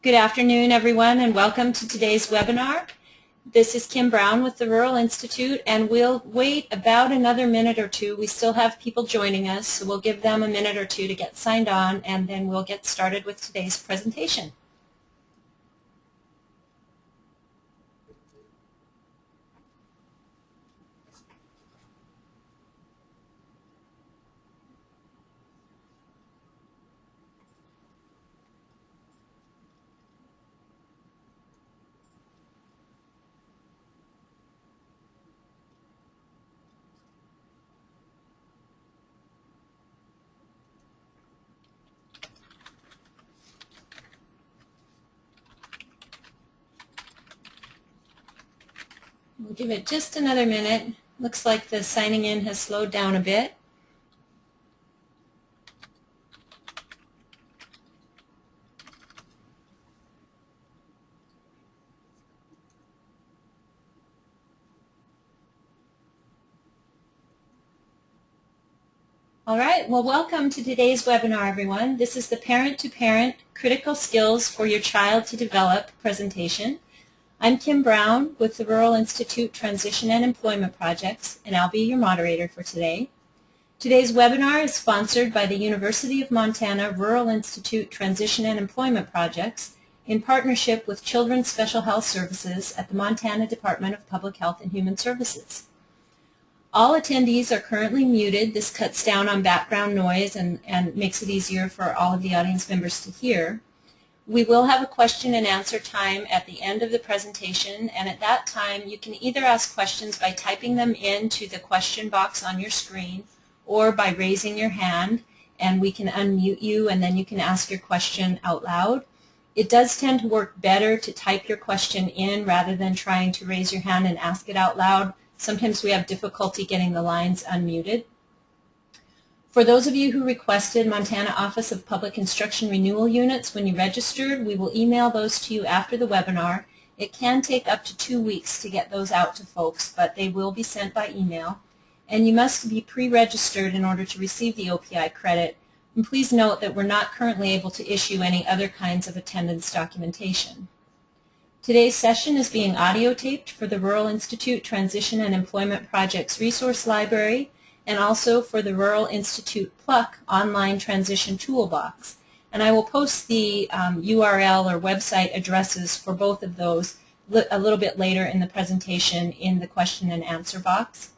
Good afternoon, everyone, and welcome to today's webinar. This is Kim Brown with the Rural Institute, and we'll wait about another minute or two. We still have people joining us, so we'll give them a minute or two to get signed on, and then we'll get started with today's presentation. We'll give it just another minute. Looks like the signing in has slowed down a bit. All right, well, welcome to today's webinar, everyone. This is the Parent-to-Parent Critical Skills for Your Child to Develop presentation. I'm Kim Brown with the Rural Institute Transition and Employment Projects, and I'll be your moderator for today. Today's webinar is sponsored by the University of Montana Rural Institute Transition and Employment Projects in partnership with Children's Special Health Services at the Montana Department of Public Health and Human Services. All attendees are currently muted. This cuts down on background noise and makes it easier for all of the audience members to hear. We will have a question and answer time at the end of the presentation, and at that time you can either ask questions by typing them into the question box on your screen or by raising your hand, and we can unmute you and then you can ask your question out loud. It does tend to work better to type your question in rather than trying to raise your hand and ask it out loud. Sometimes we have difficulty getting the lines unmuted. For those of you who requested Montana Office of Public Instruction renewal units when you registered, we will email those to you after the webinar. It can take up to 2 weeks to get those out to folks, but they will be sent by email. And you must be pre-registered in order to receive the OPI credit. And please note that we're not currently able to issue any other kinds of attendance documentation. Today's session is being audio taped for the Rural Institute Transition and Employment Projects Resource Library and also for the Rural Institute PLUC Online Transition Toolbox. And I will post the URL or website addresses for both of those a little bit later in the presentation in the question and answer box.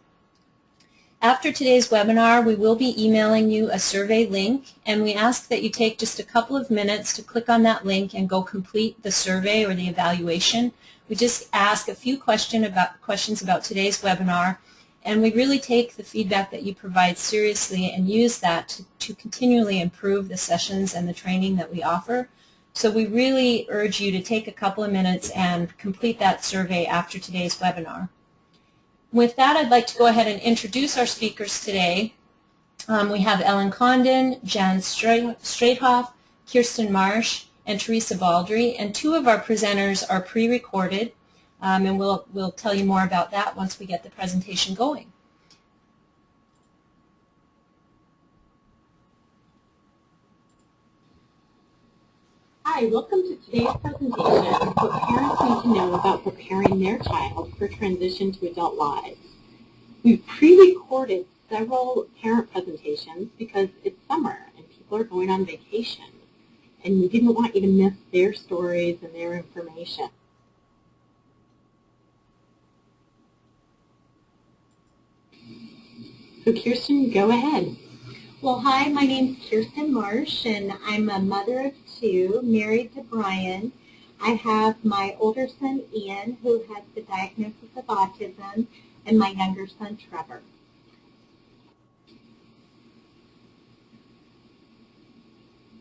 After today's webinar, we will be emailing you a survey link, and we ask that you take just a couple of minutes to click on that link and go complete the survey or the evaluation. We just ask a few questions about today's webinar, and we really take the feedback that you provide seriously and use that to continually improve the sessions and the training that we offer. So we really urge you to take a couple of minutes and complete that survey after today's webinar. With that, I'd like to go ahead and introduce our speakers today. We have Ellen Condon, Jan Straithoff, Kirsten Marsh, and Teresa Baldry, and two of our presenters are pre-recorded, and we'll tell you more about that once we get the presentation going. Hi, welcome to today's presentation, What Parents Need to Know About Preparing Their Child for Transition to Adult Lives. We've pre-recorded several parent presentations because it's summer and people are going on vacation, and we didn't want you to miss their stories and their information. So Kirsten, go ahead. Well, hi, my name's Kirsten Marsh, and I'm a mother of two, married to Brian. I have my older son, Ian, who has the diagnosis of autism, and my younger son, Trevor.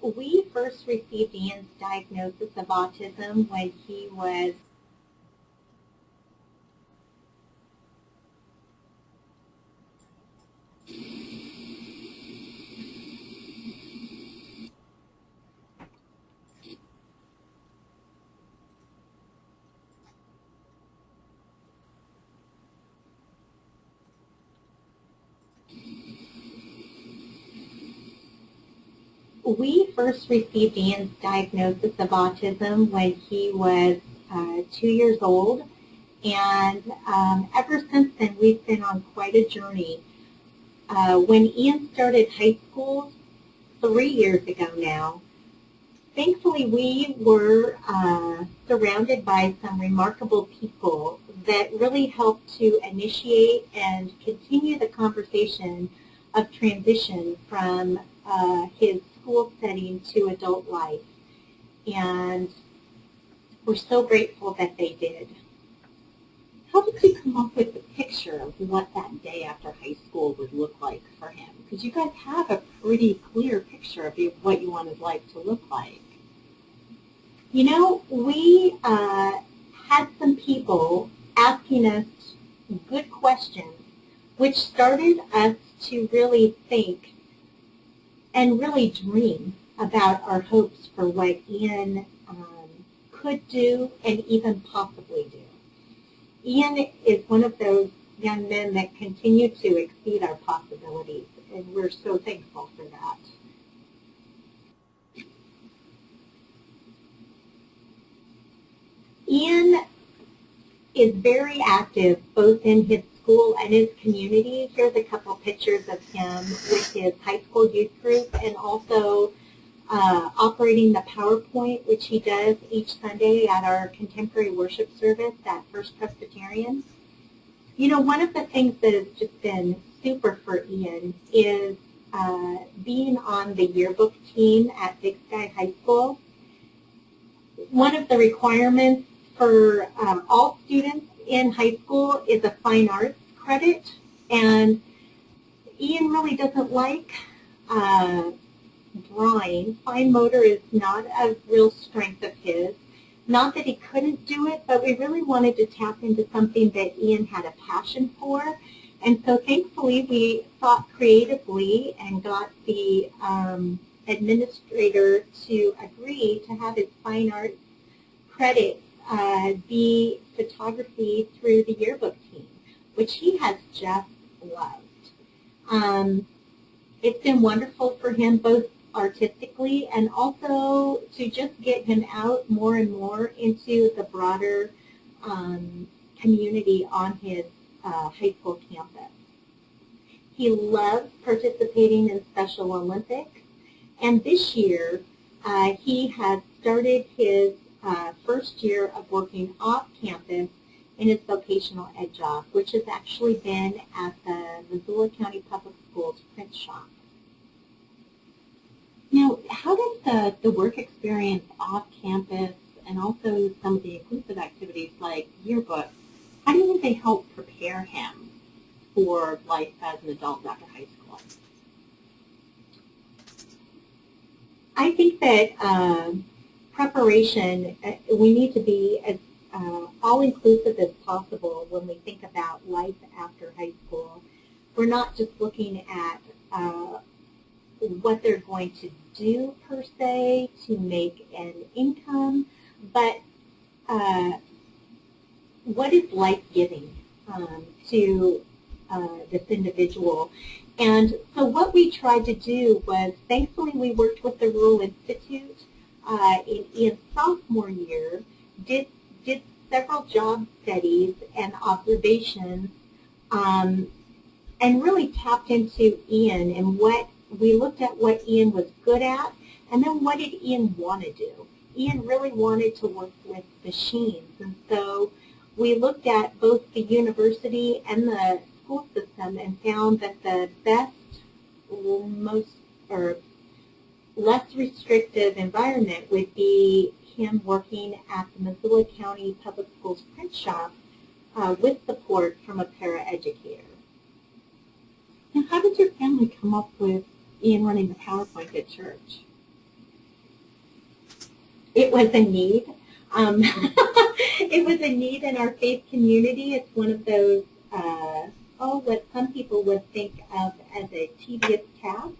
We first received Ian's diagnosis of autism when he was we first received Ian's diagnosis of autism when he was 2 years old, and ever since then we've been on quite a journey. When Ian started high school 3 years ago now, thankfully we were surrounded by some remarkable people that really helped to initiate and continue the conversation of transition from his school setting to adult life. And we're so grateful that they did. How did you come up with the picture of what that day after high school would look like for him? Because you guys have a pretty clear picture of what you wanted life to look like. You know, we had some people asking us good questions, which started us to really think and really dream about our hopes for what Ian could do and even possibly do. Ian is one of those young men that continue to exceed our possibilities, and we're so thankful for that. Ian is very active both in his school and his community. Here's a couple pictures of him with his high school youth group, and also operating the PowerPoint, which he does each Sunday at our contemporary worship service at First Presbyterian. You know, one of the things that has just been super for Ian is being on the yearbook team at Big Sky High School. One of the requirements for all students in high school is a fine arts credit, and Ian really doesn't like drawing. Fine motor is not a real strength of his. Not that he couldn't do it, but we really wanted to tap into something that Ian had a passion for. And so thankfully we thought creatively and got the administrator to agree to have his fine arts credit be photography through the yearbook team, which he has just loved. It's been wonderful for him both artistically and also to just get him out more and more into the broader community on his high school campus. He loves participating in Special Olympics, and this year he has started his first year of working off campus in his vocational ed job, which has actually been at the Missoula County Public Schools print shop. Now, how does the work experience off campus and also some of the inclusive activities like yearbook, how do you think they help prepare him for life as an adult after high school? I think that preparation, we need to be as all-inclusive as possible when we think about life after high school. We're not just looking at what they're going to do per se to make an income, but what is life-giving to this individual. And so what we tried to do was, thankfully we worked with the Rural Institute in Ian's sophomore year, did several job studies and observations, and really tapped into Ian and we looked at what Ian was good at, and then what did Ian want to do. Ian really wanted to work with machines, and so we looked at both the university and the school system and found that the best, less restrictive environment would be him working at the Missoula County Public Schools print shop with support from a paraeducator. Now, how did your family come up with Ian running the PowerPoint at church? It was a need. It was a need in our faith community. It's one of those, what some people would think of as a tedious task.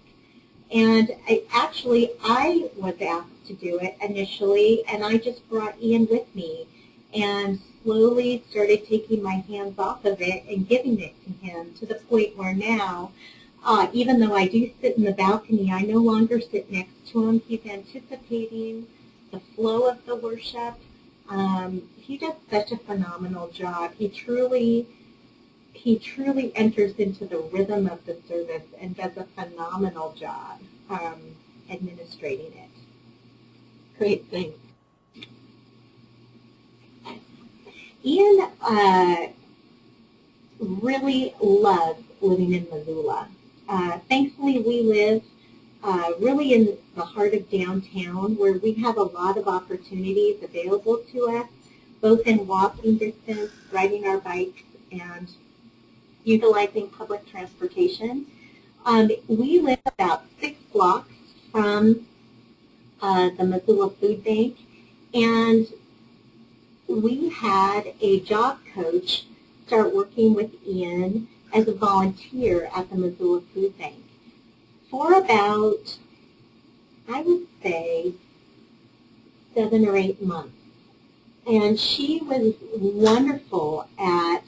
And I was asked to do it initially, and I just brought Ian with me and slowly started taking my hands off of it and giving it to him, to the point where now Even though I do sit in the balcony, I no longer sit next to him. He's anticipating the flow of the worship. He does such a phenomenal job. He truly enters into the rhythm of the service and does a phenomenal job administrating it. Great, thanks. Ian really loves living in Missoula. Thankfully, we live really in the heart of downtown, where we have a lot of opportunities available to us, both in walking distance, riding our bikes, and utilizing public transportation. We live about 6 blocks from the Missoula Food Bank, and we had a job coach start working with Ian as a volunteer at the Missoula Food Bank for about, I would say, 7 or 8 months. And she was wonderful at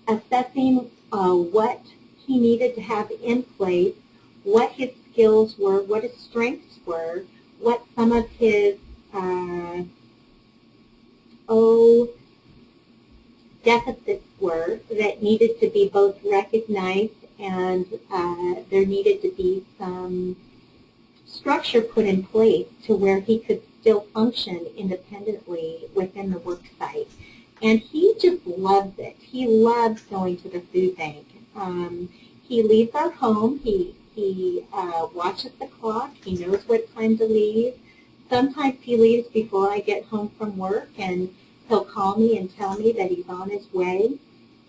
assessing what he needed to have in place, what his skills were, what his strengths were, what some of his deficits were that needed to be both recognized, and there needed to be some structure put in place to where he could still function independently within the work site. And he just loves it. He loves going to the food bank. He leaves our home. He watches the clock. He knows what time to leave. Sometimes he leaves before I get home from work, and he'll call me and tell me that he's on his way.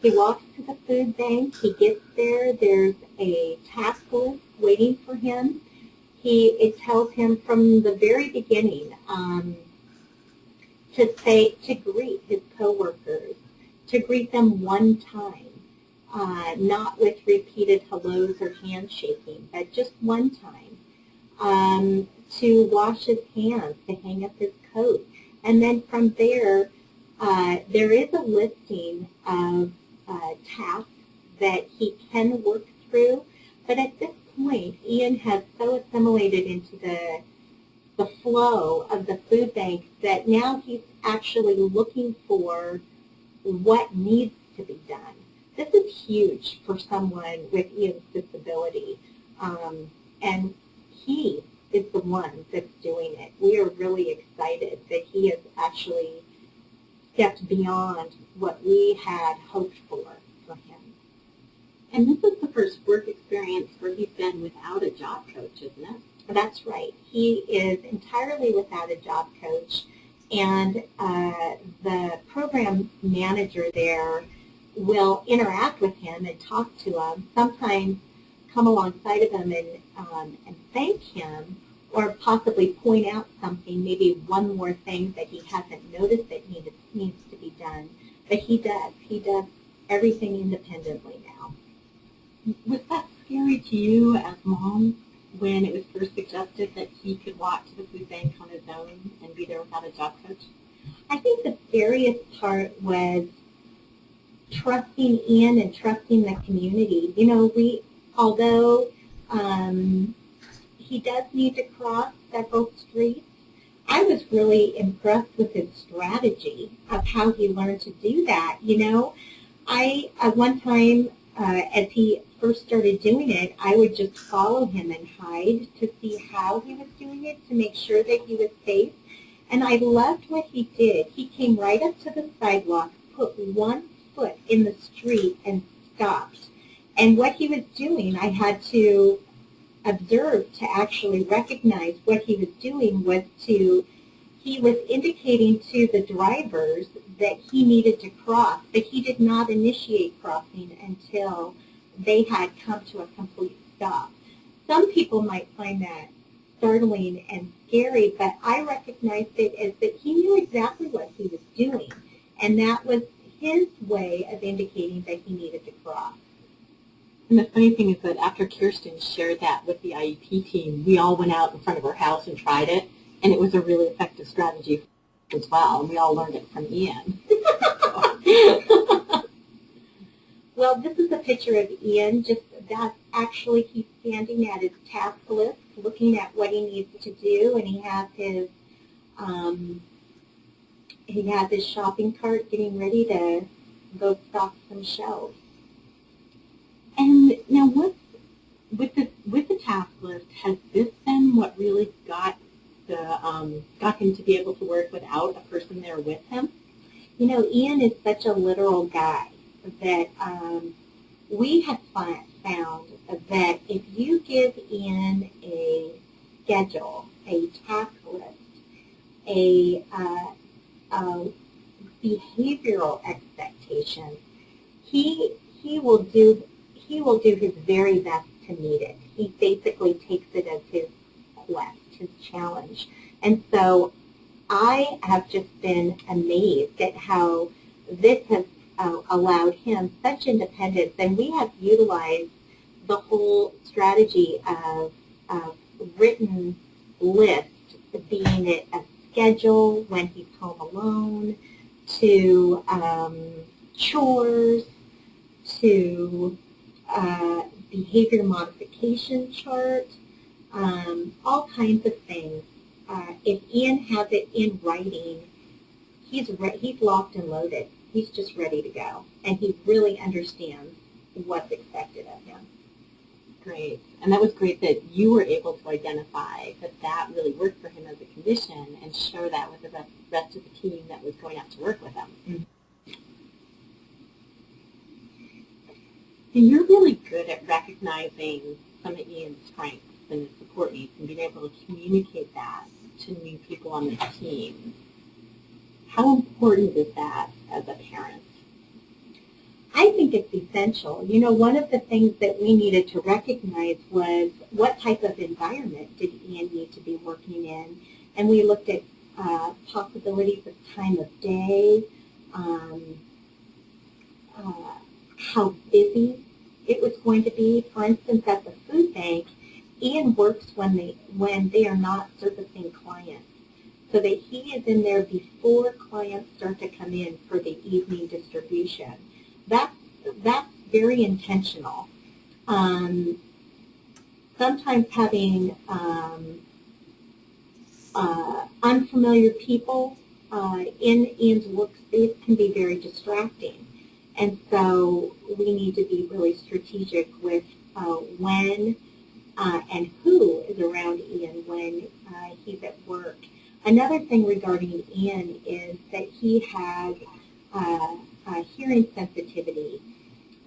He walks to the food bank. He gets there. There's a task list waiting for him. It tells him from the very beginning to greet his coworkers, to greet them one time, not with repeated hellos or handshaking, but just one time, to wash his hands, to hang up his coat. And then from there, there is a listing of tasks that he can work through, but at this point, Ian has so assimilated into the flow of the food bank that now he's actually looking for what needs to be done. This is huge for someone with Ian's disability, and he is the one that's doing it. We are really excited that he has actually stepped beyond what we had hoped for him. And this is the first work experience where he's been without a job coach, isn't it? That's right. He is entirely without a job coach, and the program manager there will interact with him and talk to him, sometimes come alongside of him and thank him, or possibly point out something, maybe one more thing that he hasn't noticed that needs to be done. But he does. He does everything independently now. Was that scary to you as mom when it was first suggested that he could walk to the food bank on his own and be there without a job coach? I think the scariest part was trusting Ian and trusting the community. You know, although he does need to cross several streets, I was really impressed with his strategy of how he learned to do that. You know, at one time, as he first started doing it, I would just follow him and hide to see how he was doing it, to make sure that he was safe. And I loved what he did. He came right up to the sidewalk, put one foot in the street, and stopped. And what he was doing, I had to observe to actually recognize what he was doing he was indicating to the drivers that he needed to cross, but he did not initiate crossing until they had come to a complete stop. Some people might find that startling and scary, but I recognized it as that he knew exactly what he was doing, and that was his way of indicating that he needed to cross. And the funny thing is that after Kirsten shared that with the IEP team, we all went out in front of our house and tried it, and it was a really effective strategy as well, and we all learned it from Ian. Well, this is a picture of Ian. Just that actually he's standing at his task list, looking at what he needs to do, and um, he has his shopping cart, getting ready to go stock some shelves. And now, with the task list, has this been what really got him to be able to work without a person there with him? You know, Ian is such a literal guy that we have found that if you give Ian a schedule, a task list, a behavioral expectation, he will do his very best to meet it. He basically takes it as his quest, his challenge. And so I have just been amazed at how this has allowed him such independence, and we have utilized the whole strategy of written list being it a schedule when he's home alone, to chores, to behavior modification chart, all kinds of things. If Ian has it in writing, he's locked and loaded. He's just ready to go, and he really understands what's expected of him. Great. And that was great that you were able to identify that that really worked for him as a condition and share that with the rest of the team that was going out to work with him. Mm-hmm. And you're really good at recognizing some of Ian's strengths and his support needs and being able to communicate that to new people on the team. How important is that as a parent? I think it's essential. You know, one of the things that we needed to recognize was what type of environment did Ian need to be working in, and we looked at possibilities of time of day, how busy it was going to be. For instance, at the food bank, Ian works when they are not servicing clients, so that he is in there before clients start to come in for the evening distribution. That's very intentional. Sometimes having unfamiliar people in Ian's workspace can be very distracting. And so we need to be really strategic with when and who is around Ian when he's at work. Another thing regarding Ian is that he had hearing sensitivity.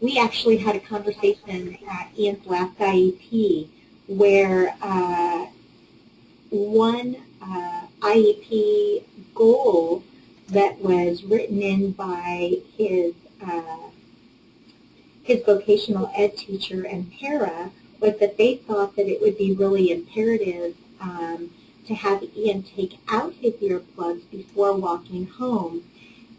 We actually had a conversation at Ian's last IEP where one IEP goal that was written in by his vocational ed teacher and para was that they thought that it would be really imperative to have Ian take out his earplugs before walking home.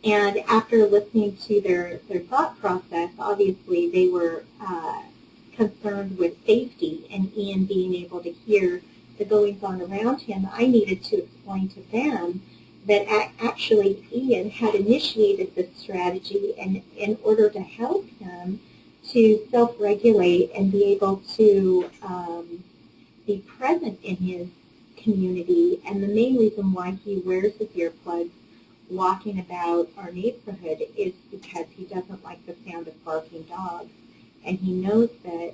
And after listening to their thought process, obviously they were concerned with safety and Ian being able to hear the goings-on around him. I needed to explain to them that actually Ian had initiated this strategy and in order to help him to self-regulate and be able to be present in his community. And the main reason why he wears his earplugs walking about our neighborhood is because he doesn't like the sound of barking dogs, and he knows that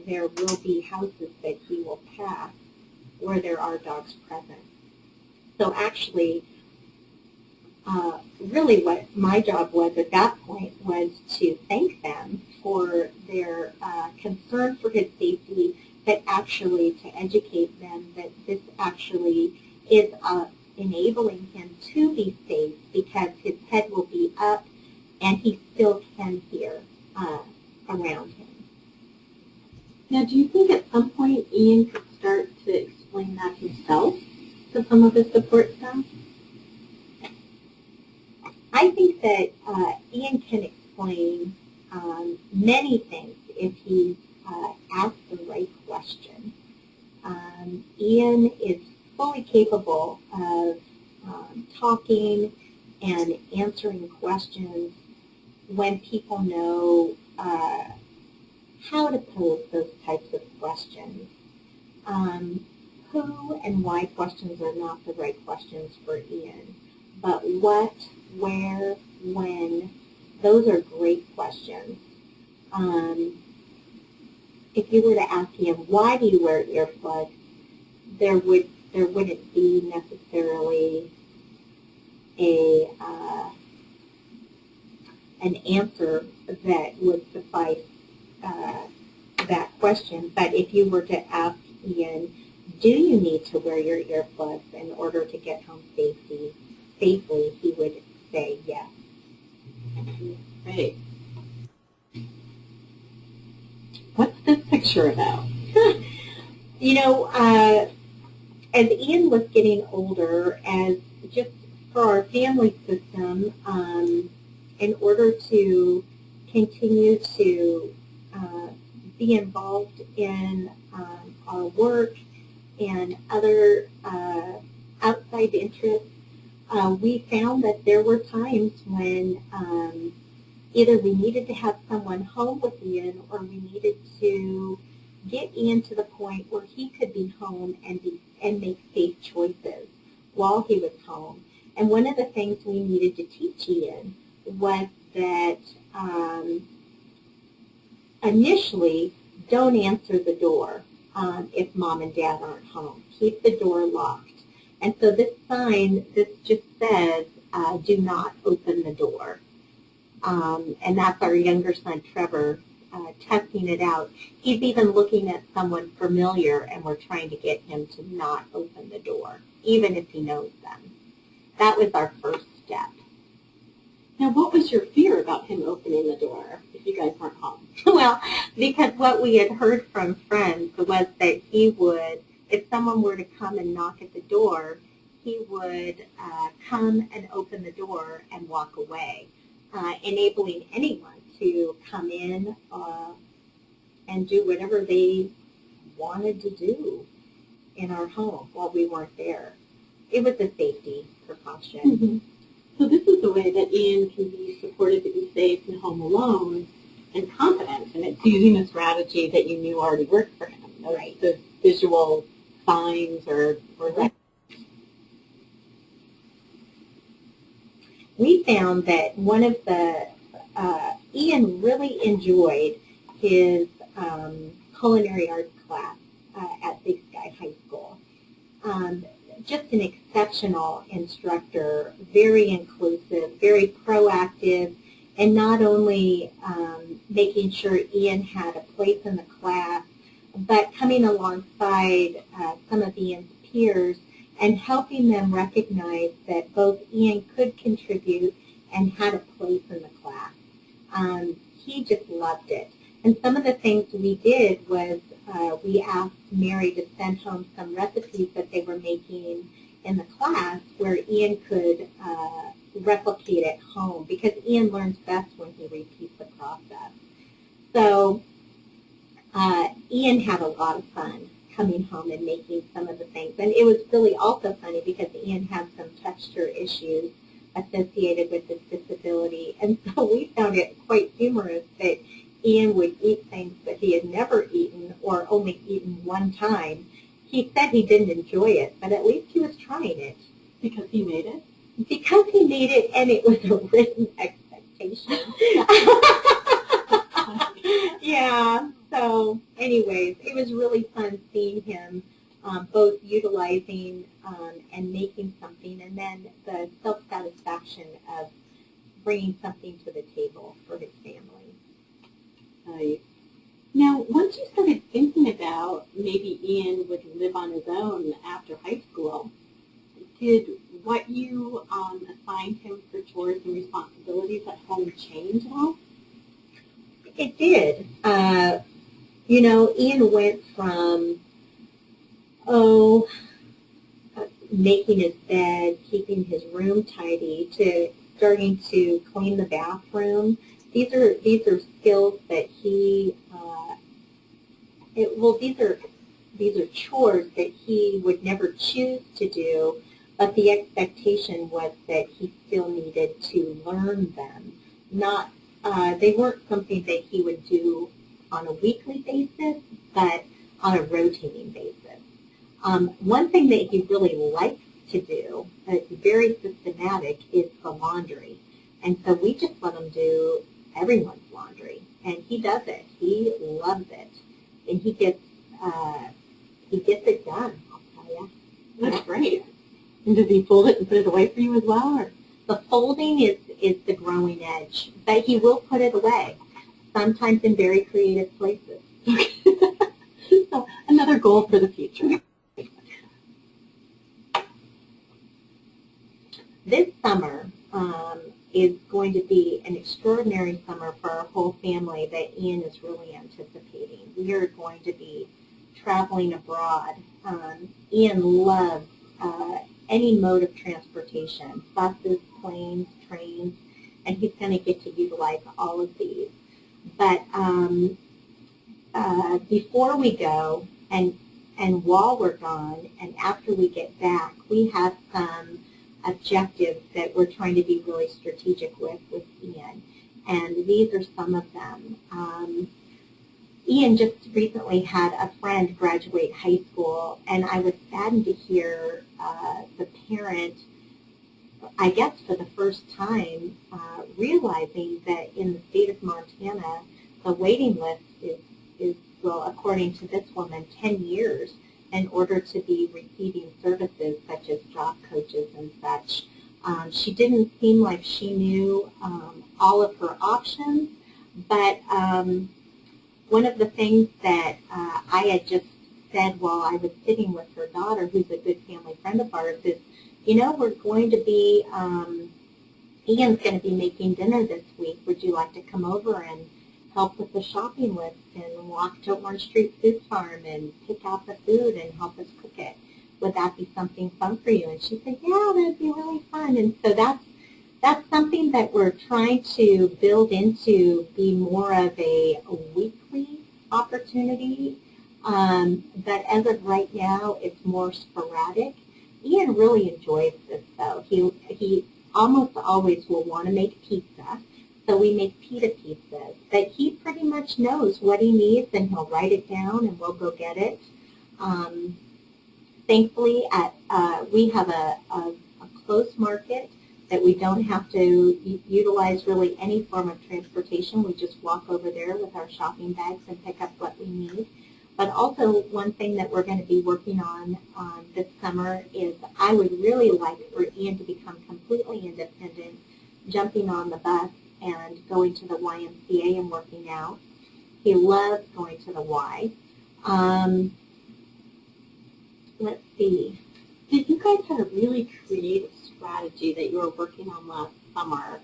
there will be houses that he will pass where there are dogs present. So actually, really what my job was at that point was to thank them for their concern for his safety, but actually to educate them that this actually is enabling him to be safe because his head will be up and he still can hear around him. Now, do you think at some point Ian could start to explain that himself to some of his support staff? I think that Ian can explain many things if he's asked the right question. Ian is fully capable of talking and answering questions when people know how to pose those types of questions. Who and why questions are not the right questions for Ian, but what, where, when, those are great questions. If you were to ask him, why do you wear earplugs, there wouldn't be necessarily an answer that would suffice that question. But if you were to ask Ian, do you need to wear your earplugs in order to get home safely, he would say yes. Great. What's this picture about? You know, as Ian was getting older, as just for our family system, in order to continue to be involved in our work and other outside interests, we found that there were times when either we needed to have someone home with Ian or we needed to get Ian to the point where he could be home and make safe choices while he was home. And one of the things we needed to teach Ian was that initially, don't answer the door if mom and dad aren't home. Keep the door locked. And so this sign, this just says, do not open the door. And that's our younger son, Trevor, testing it out. He's even looking at someone familiar, and we're trying to get him to not open the door, even if he knows them. That was our first step. Now, what was your fear about him opening the door if you guys weren't home? Well, because what we had heard from friends was that he would, if someone were to come and knock at the door, he would come and open the door and walk away, enabling anyone to come in and do whatever they wanted to do in our home while we weren't there. It was a safety precaution. Mm-hmm. So this is the way that Ian can be supported to be safe and home alone and confident, and it's using a strategy that you knew already worked for him. Right. The visual signs or Right. We found that one of the, Ian really enjoyed his culinary arts class at Big Sky High School. Just an exceptional instructor, very inclusive, very proactive, and not only making sure Ian had a place in the class, but coming alongside some of Ian's peers and helping them recognize that both Ian could contribute and had a place in the class. He just loved it. And some of the things we did was we asked Mary to send home some recipes that they were making in the class where Ian could replicate at home, because Ian learns best when he repeats the process. So Ian had a lot of fun coming home and making some of the things. And it was really also funny because Ian had some texture issues associated with his disability. And so we found it quite humorous that Ian would eat things that he had never eaten or only eaten one time. He said he didn't enjoy it, but at least he was trying it. because he made it? Because he made it, and it was a written expectation. Yeah, so anyways, it was really fun seeing him both utilizing and making something, and then the self-satisfaction of bringing something to the table for his family. Right. Now, once you started thinking about maybe Ian would live on his own after high school, did what you assigned him for chores and responsibilities at home change at all? It did. You know, Ian went from, making his bed, keeping his room tidy, to starting to clean the bathroom. These are skills that he, these are chores that he would never choose to do, but the expectation was that he still needed to learn them, not they weren't something that he would do on a weekly basis, but on a rotating basis. One thing that he really likes to do, that's very systematic, is the laundry. And so we just let him do everyone's laundry. And he does it. He loves it. And he gets it done, I'll tell you. That's great. And does he fold it and put it away for you as well? Or? The folding is the growing edge, but he will put it away, sometimes in very creative places. So another goal for the future. This summer is going to be an extraordinary summer for our whole family that Ian is really anticipating. We are going to be traveling abroad. Ian loves any mode of transportation, buses, planes, trains, and he's going to get to utilize all of these. But before we go and while we're gone and after we get back, we have some objectives that we're trying to be really strategic with Ian. And these are some of them. Ian just recently had a friend graduate high school, and I was saddened to hear the parent, I guess for the first time, realizing that in the state of Montana, the waiting list is, well, according to this woman, 10 years in order to be receiving services such as job coaches and such. She didn't seem like she knew all of her options, but one of the things that I had just said while I was sitting with her daughter, who's a good family friend of ours, is, you know, we're going to be, Ian's going to be making dinner this week. Would you like to come over and help with the shopping list and walk to Orange Street Food Farm and pick out the food and help us cook it? Would that be something fun for you? And she said, yeah, that'd be really fun. And so that's something that we're trying to build into be more of a weekly opportunity. But as of right now, it's more sporadic. Ian really enjoys this, though. He almost always will want to make pizza. So we make pita pizzas. But he pretty much knows what he needs, and he'll write it down, and we'll go get it. Thankfully, we have a close market that we don't have to utilize really any form of transportation. We just walk over there with our shopping bags and pick up what we need. But also one thing that we're going to be working on this summer is I would really like for Ian to become completely independent, jumping on the bus and going to the YMCA and working out. He loves going to the Y. Let's see. You guys had a really creative strategy that you were working on last summer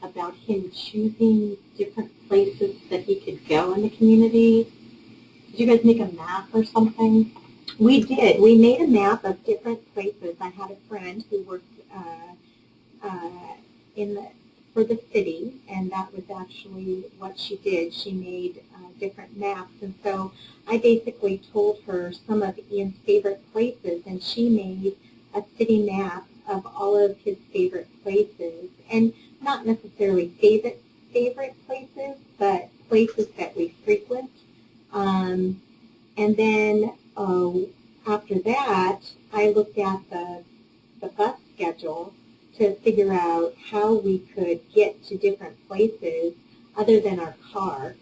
about him choosing different places that he could go in the community. Did you guys make a map or something? We did. We made a map of different places. I had a friend who worked for the city, and that was actually what she did. She made different maps, and so I basically told her some of Ian's favorite places, and she made a city map of all of his favorite places, and not necessarily favorite places, but places that we frequent. And then after that, I looked at the bus schedule to figure out how we could get to different places other than our car,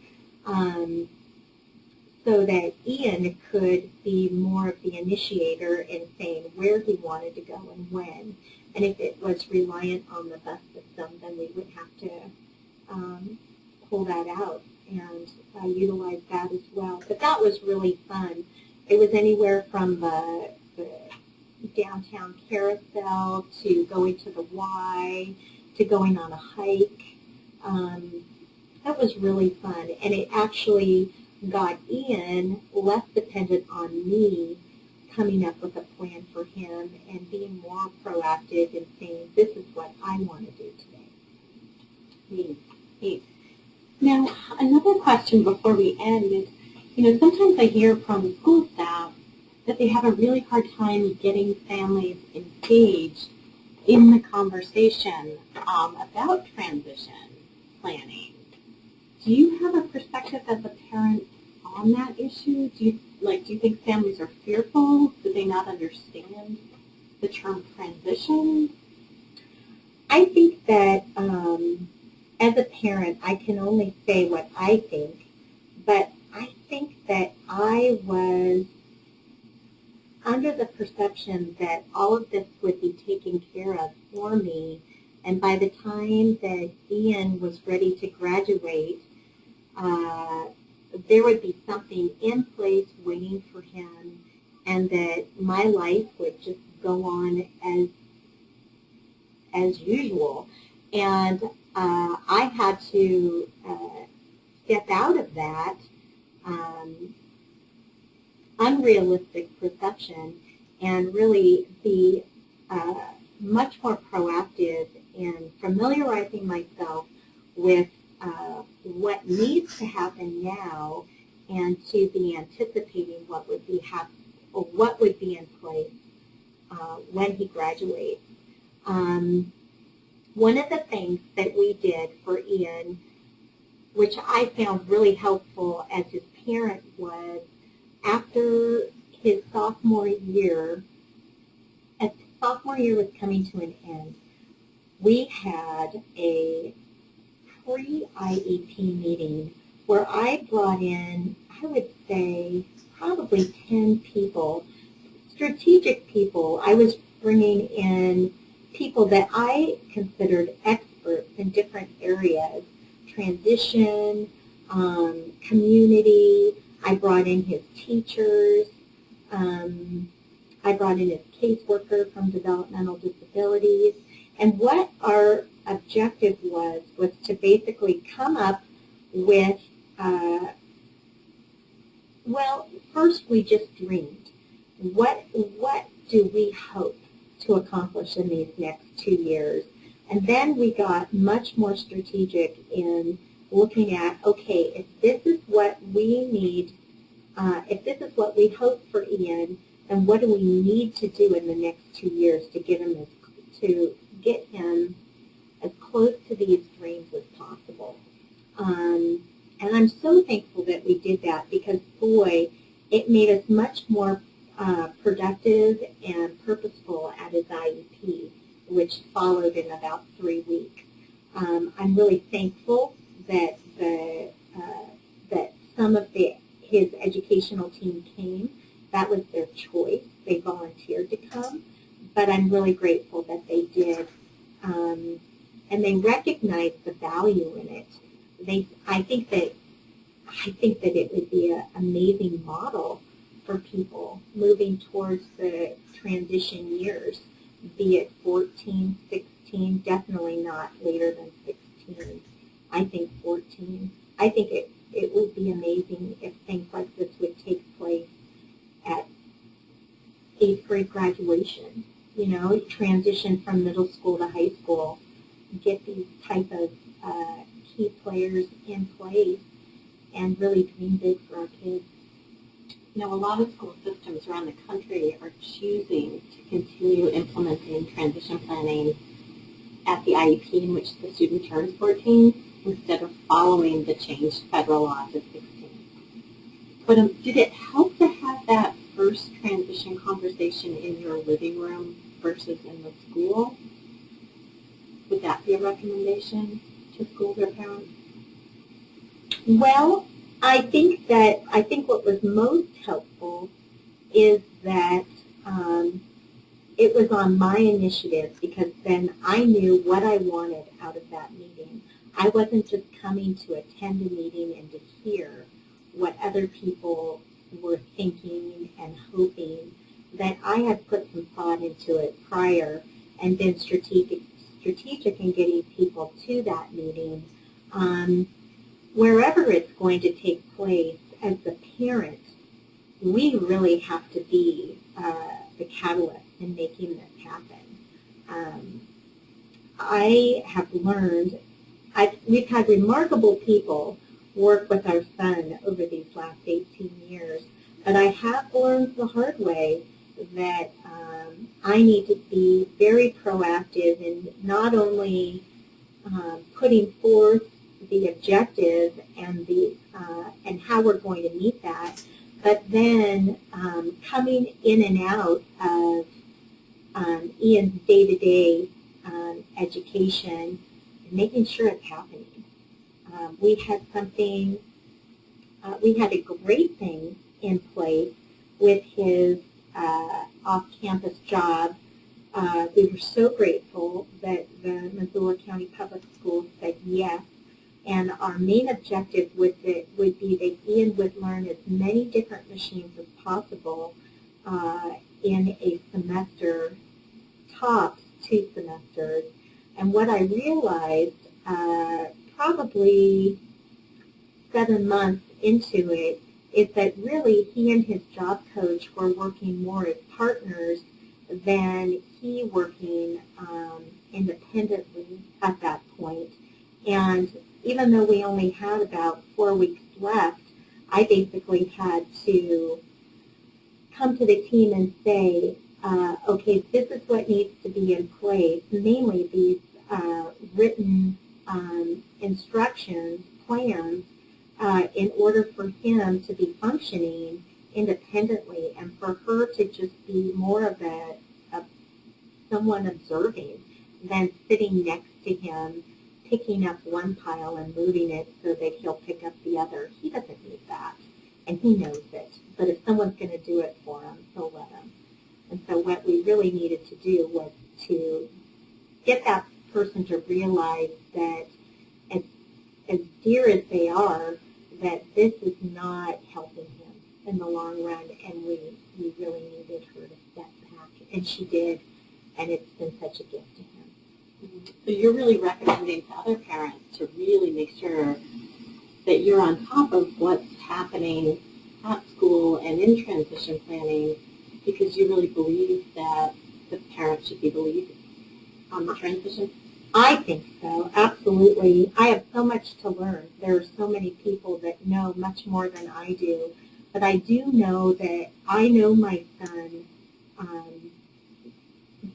so that Ian could be more of the initiator in saying where he wanted to go and when. And if it was reliant on the bus system, then we would have to pull that out and utilize that as well. But that was really fun. It was anywhere from the downtown carousel to going to the Y to going on a hike. That was really fun, and it actually got Ian less dependent on me coming up with a plan for him and being more proactive in saying, this is what I want to do today. Neat. Now, another question before we end is, sometimes I hear from school staff that they have a really hard time getting families engaged in the conversation about transition planning. Do you have a perspective as a parent on that issue? Do you think families are fearful? Do they not understand the term transition? I think that as a parent, I can only say what I think, but I think that I was under the perception that all of this would be taken care of for me, and by the time that Ian was ready to graduate, there would be something in place waiting for him, and that my life would just go on as usual. And I had to step out of that unrealistic perception and really be much more proactive in familiarizing myself with what needs to happen now, and to be anticipating what would be what would be in place when he graduates. One of the things that we did for Ian, which I found really helpful as his parent, was after his sophomore year, as his sophomore year was coming to an end, we had a pre-IEP meeting where I brought in, I would say, probably 10 people, strategic people. I was bringing in people that I considered experts in different areas: transition, community. I brought in his teachers. I brought in his caseworker from developmental disabilities. And what our objective was to basically come up with, well, first we just dreamed. What do we hope to accomplish in these next 2 years? And then we got much more strategic in looking at, okay, if this is what we need, if this is what we hope for Ian, then what do we need to do in the next 2 years to get him as close to these dreams as possible? And I'm so thankful that we did that, because, boy, it made us much more productive and purposeful at his IEP, which followed in about 3 weeks. I'm really thankful that that some of his educational team came. That was their choice. They volunteered to come, but I'm really grateful that they did, and they recognized the value in it. I think that it would be an amazing model for people moving towards the transition years, be it 14, 16, definitely not later than 16. I think 14. I think it would be amazing if things like this would take place at 8th grade graduation, transition from middle school to high school, get these type of key players in place, and really dream big for our kids. A lot of school systems around the country are choosing to continue implementing transition planning at the IEP in which the student turns 14, instead of following the changed federal law to 16. But did it help to have that first transition conversation in your living room versus in the school? Would that be a recommendation to schools or parents? Well, I think what was most helpful is that it was on my initiative, because then I knew what I wanted out of that meeting. I wasn't just coming to attend a meeting and to hear what other people were thinking and hoping, that I had put some thought into it prior and been strategic in getting people to that meeting. Wherever it's going to take place, as the parent, we really have to be the catalyst in making this happen. I have learned, we've had remarkable people work with our son over these last 18 years, but I have learned the hard way that I need to be very proactive in not only putting forth the objective and and how we're going to meet that. But then coming in and out of Ian's day-to-day education and making sure it's happening. We had a great thing in place with his off-campus job. We were so grateful that the Missoula County Public Schools said yes. And our main objective would be that Ian would learn as many different machines as possible in a semester, tops 2 semesters. And what I realized probably 7 months into it is that really he and his job coach were working more as partners than he working independently at that point. And even though we only had about 4 weeks left, I basically had to come to the team and say, okay, this is what needs to be in place, mainly these written instructions, plans, in order for him to be functioning independently and for her to just be more of someone observing than sitting next to him, picking up one pile and moving it so that he'll pick up the other. He doesn't need that, and he knows it. But if someone's going to do it for him, he'll let him. And so what we really needed to do was to get that person to realize that as dear as they are, that this is not helping him in the long run, and we really needed her to step back. And she did, and it's been such a gift to him. So you're really recommending to other parents to really make sure that you're on top of what's happening at school and in transition planning, because you really believe that the parents should be believing on the transition. I think so, absolutely. I have so much to learn. There are so many people that know much more than I do, but I do know that I know my son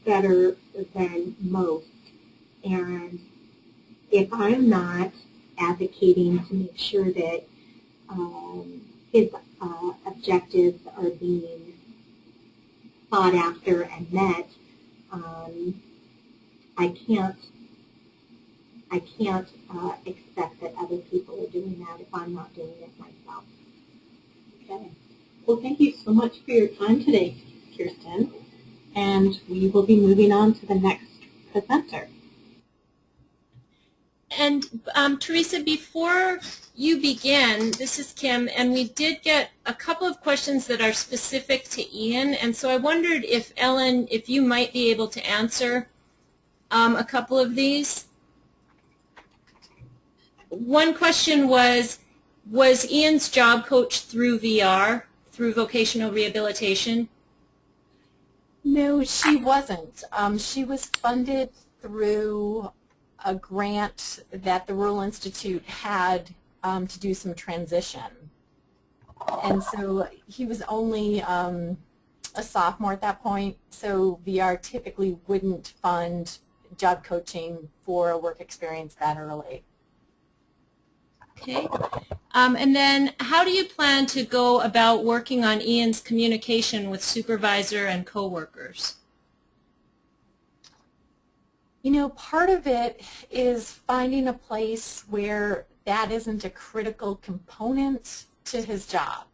better than most. And if I'm not advocating to make sure that his objectives are being sought after and met, I can't expect that other people are doing that if I'm not doing it myself. Okay. Well, thank you so much for your time today, Kirsten. And we will be moving on to the next presenter. And Teresa, before you begin, this is Kim, and we did get a couple of questions that are specific to Ian, and so I wondered if Ellen, if you might be able to answer a couple of these. One question was Ian's job coach through VR, through vocational rehabilitation? No, she wasn't. She was funded through a grant that the Rural Institute had to do some transition. And so he was only a sophomore at that point, so VR typically wouldn't fund job coaching for a work experience that early. Okay. And then how do you plan to go about working on Ian's communication with supervisor and coworkers? You know, part of it is finding a place where that isn't a critical component to his job,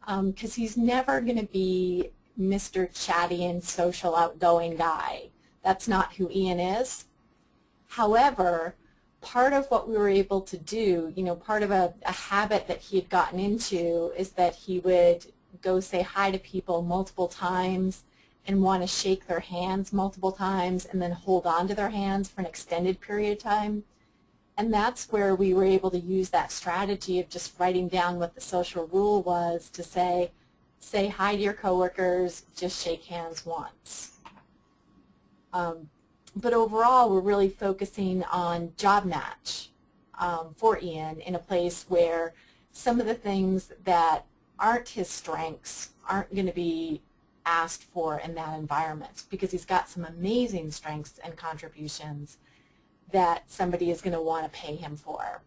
because he's never going to be Mr. Chatty and social outgoing guy. That's not who Ian is. However, part of what we were able to do, you know, part of a habit that he had gotten into is that he would go say hi to people multiple times and want to shake their hands multiple times and then hold on to their hands for an extended period of time. And that's where we were able to use that strategy of just writing down what the social rule was to say hi to your coworkers, just shake hands once. But overall, we're really focusing on job match for Ian in a place where some of the things that aren't his strengths aren't going to be asked for in that environment, because he's got some amazing strengths and contributions that somebody is going to want to pay him for.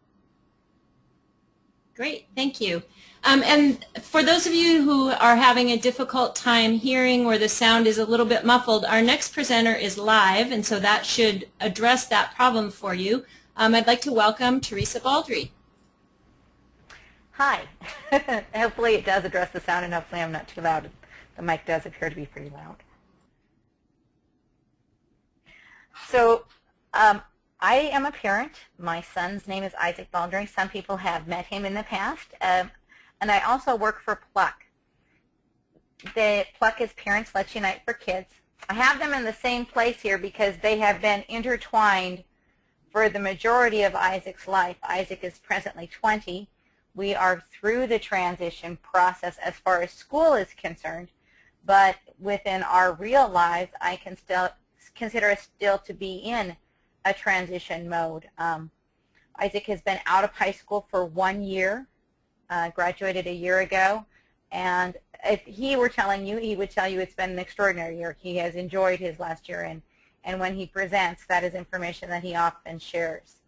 Great, thank you. And for those of you who are having a difficult time hearing or the sound is a little bit muffled, our next presenter is live, and so that should address that problem for you. I'd like to welcome Teresa Baldry. Hi. Hopefully it does address the sound, and hopefully I'm not too loud. The mic does appear to be pretty loud. So I am a parent. My son's name is Isaac Baldry. Some people have met him in the past. And I also work for Pluck. Pluck is Parents Let's Unite for Kids. I have them in the same place here because they have been intertwined for the majority of Isaac's life. Isaac is presently 20. We are through the transition process as far as school is concerned, but within our real lives, I can still consider us still to be in a transition mode. Isaac has been out of high school for 1 year, graduated a year ago, and if he were telling you, he would tell you it's been an extraordinary year. He has enjoyed his last year, and when he presents, that is information that he often shares.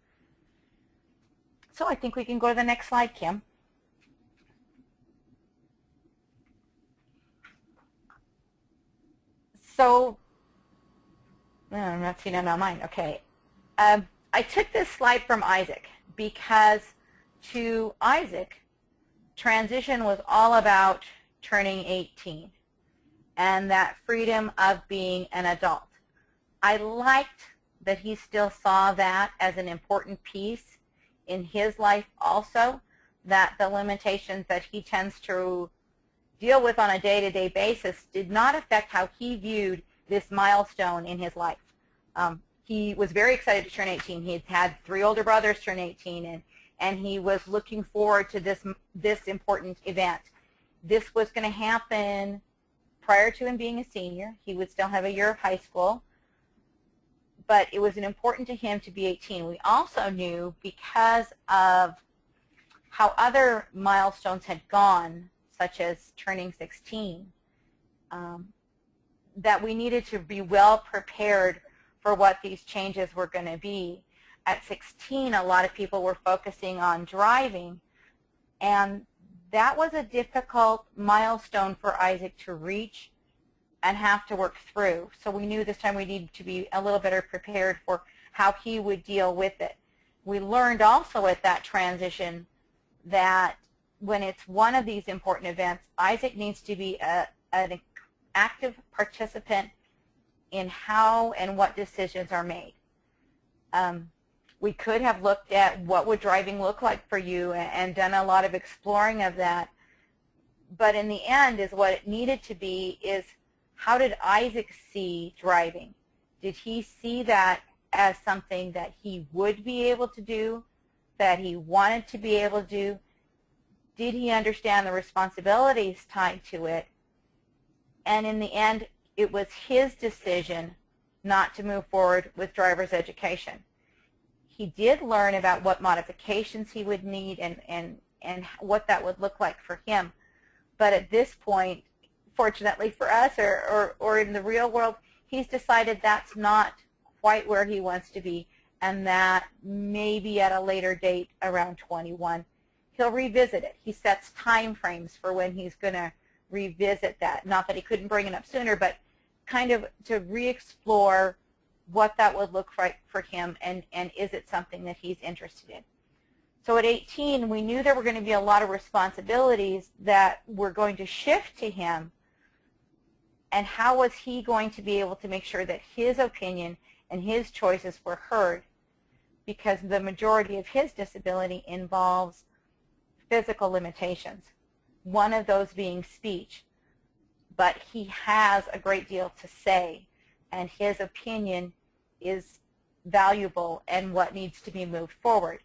So I think we can go to the next slide, Kim. So, no, I'm not seeing it on mine. Okay. I took this slide from Isaac because to Isaac, transition was all about turning 18 and that freedom of being an adult. I liked that he still saw that as an important piece in his life also, that the limitations that he tends to deal with on a day-to-day basis did not affect how he viewed this milestone in his life. He was very excited to turn 18. He had 3 older brothers turn 18, and he was looking forward to this important event. This was going to happen prior to him being a senior. He would still have a year of high school, but it was important to him to be 18. We also knew, because of how other milestones had gone, such as turning 16, that we needed to be well prepared for what these changes were going to be. At 16, a lot of people were focusing on driving, and that was a difficult milestone for Isaac to reach and have to work through. So we knew this time we needed to be a little better prepared for how he would deal with it. We learned also at that transition that when it's one of these important events, Isaac needs to be an active participant in how and what decisions are made. We could have looked at what would driving look like for you and done a lot of exploring of that. But in the end, is what it needed to be is, how did Isaac see driving? Did he see that as something that he would be able to do, that he wanted to be able to do? Did he understand the responsibilities tied to it? And in the end, it was his decision not to move forward with driver's education. He did learn about what modifications he would need and what that would look like for him. But at this point, fortunately for us, or in the real world, he's decided that's not quite where he wants to be, and that maybe at a later date, around 21, he'll revisit it. He sets time frames for when he's going to revisit that. Not that he couldn't bring it up sooner, but kind of to re-explore what that would look like for him, and is it something that he's interested in. So at 18, we knew there were going to be a lot of responsibilities that were going to shift to him, and how was he going to be able to make sure that his opinion and his choices were heard, because the majority of his disability involves physical limitations, one of those being speech. But he has a great deal to say, and his opinion is valuable and what needs to be moved forward.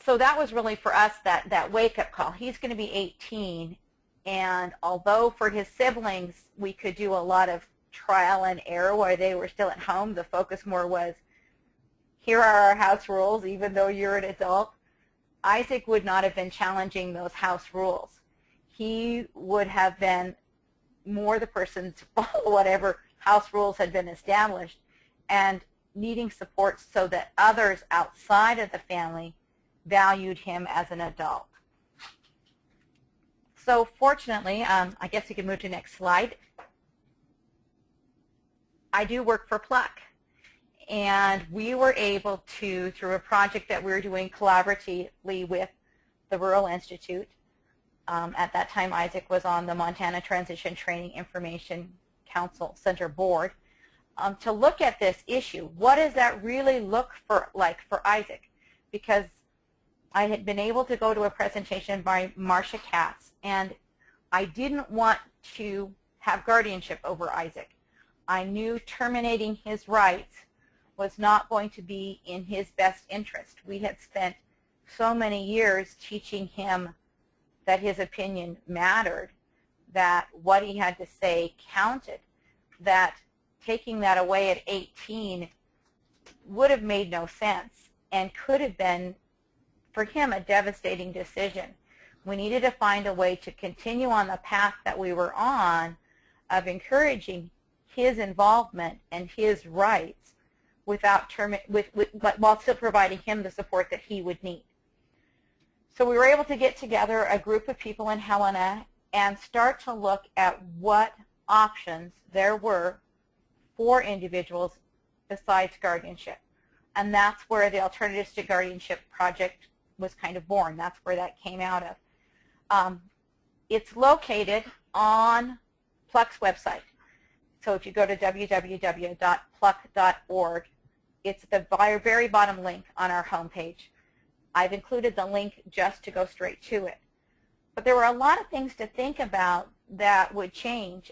So that was really for us that wake-up call. He's going to be 18, and although for his siblings we could do a lot of trial and error while they were still at home, the focus more was, here are our house rules, even though you're an adult. Isaac would not have been challenging those house rules. He would have been more the person to follow whatever house rules had been established, and needing support so that others outside of the family valued him as an adult. So fortunately, I guess we can move to the next slide. I do work for Pluck, and we were able to, through a project that we were doing collaboratively with the Rural Institute, at that time Isaac was on the Montana Transition Training Information Council Center Board, to look at this issue. What does that really look like for Isaac? Because I had been able to go to a presentation by Marcia Katz, and I didn't want to have guardianship over Isaac. I knew terminating his rights was not going to be in his best interest. We had spent so many years teaching him that his opinion mattered, that what he had to say counted, that taking that away at 18 would have made no sense and could have been, for him, a devastating decision. We needed to find a way to continue on the path that we were on of encouraging his involvement and his rights without while still providing him the support that he would need. So we were able to get together a group of people in Helena and start to look at what options there were for individuals besides guardianship. And that's where the Alternatives to Guardianship project was kind of born. That's where that came out of. It's located on Pluck's website. So if you go to www.pluck.org, it's the very bottom link on our homepage. I've included the link just to go straight to it. But there were a lot of things to think about that would change.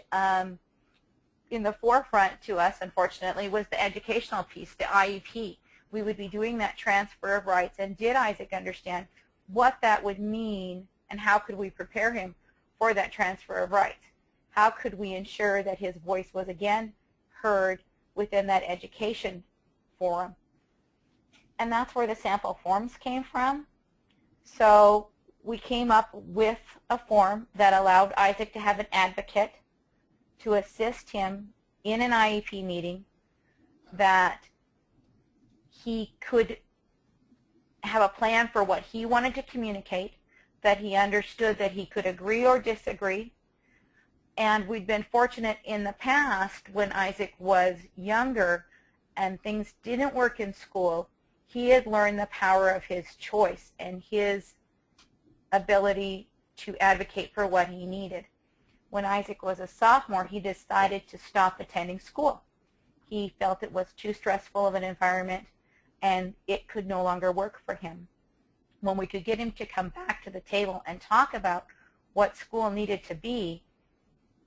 In the forefront to us, unfortunately, was the educational piece, the IEP. We would be doing that transfer of rights, and did Isaac understand what that would mean, and how could we prepare him for that transfer of rights? How could we ensure that his voice was again heard within that education forum? And that's where the sample forms came from. So we came up with a form that allowed Isaac to have an advocate to assist him in an IEP meeting, that he could have a plan for what he wanted to communicate, that he understood that he could agree or disagree. And we'd been fortunate in the past when Isaac was younger and things didn't work in school, he had learned the power of his choice and his ability to advocate for what he needed. When Isaac was a sophomore, he decided to stop attending school. He felt it was too stressful of an environment and it could no longer work for him. When we could get him to come back to the table and talk about what school needed to be,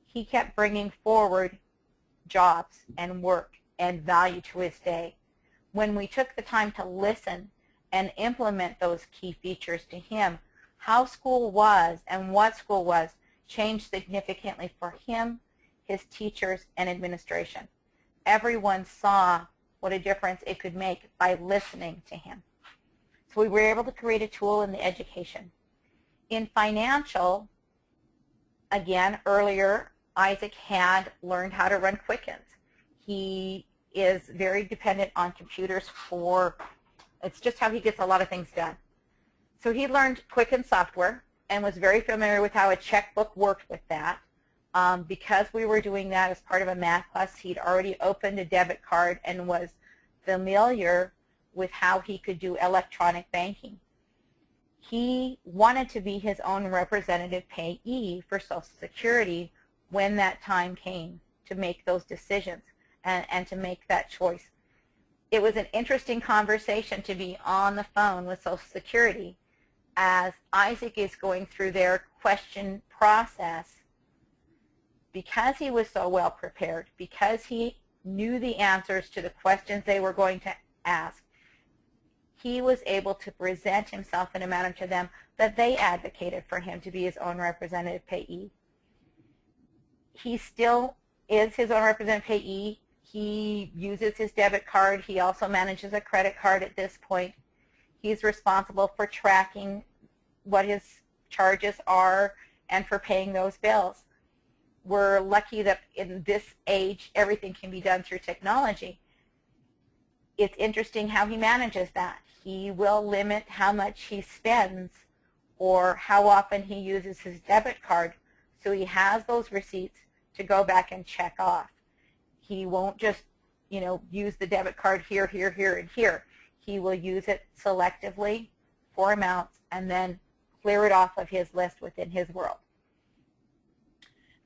he kept bringing forward jobs and work and value to his day. When we took the time to listen and implement those key features to him, how school was and what school was changed significantly for him, his teachers, and administration. Everyone saw what a difference it could make by listening to him. So we were able to create a tool in the education. In financial, again, earlier, Isaac had learned how to run Quickens. He is very dependent on computers it's just how he gets a lot of things done. So he learned Quicken software and was very familiar with how a checkbook worked with that. Because we were doing that as part of a math class, he'd already opened a debit card and was familiar with how he could do electronic banking. He wanted to be his own representative payee for Social Security when that time came to make those decisions and to make that choice. It was an interesting conversation to be on the phone with Social Security as Isaac is going through their question process. Because he was so well prepared, because he knew the answers to the questions they were going to ask, he was able to present himself in a manner to them that they advocated for him to be his own representative payee. He still is his own representative payee. He uses his debit card. He also manages a credit card at this point. He's responsible for tracking what his charges are and for paying those bills. We're lucky that in this age, everything can be done through technology. it's interesting how he manages that. He will limit how much he spends or how often he uses his debit card, so he has those receipts to go back and check off. He won't just, use the debit card here, here, here, and here. He will use it selectively for amounts and then clear it off of his list within his world.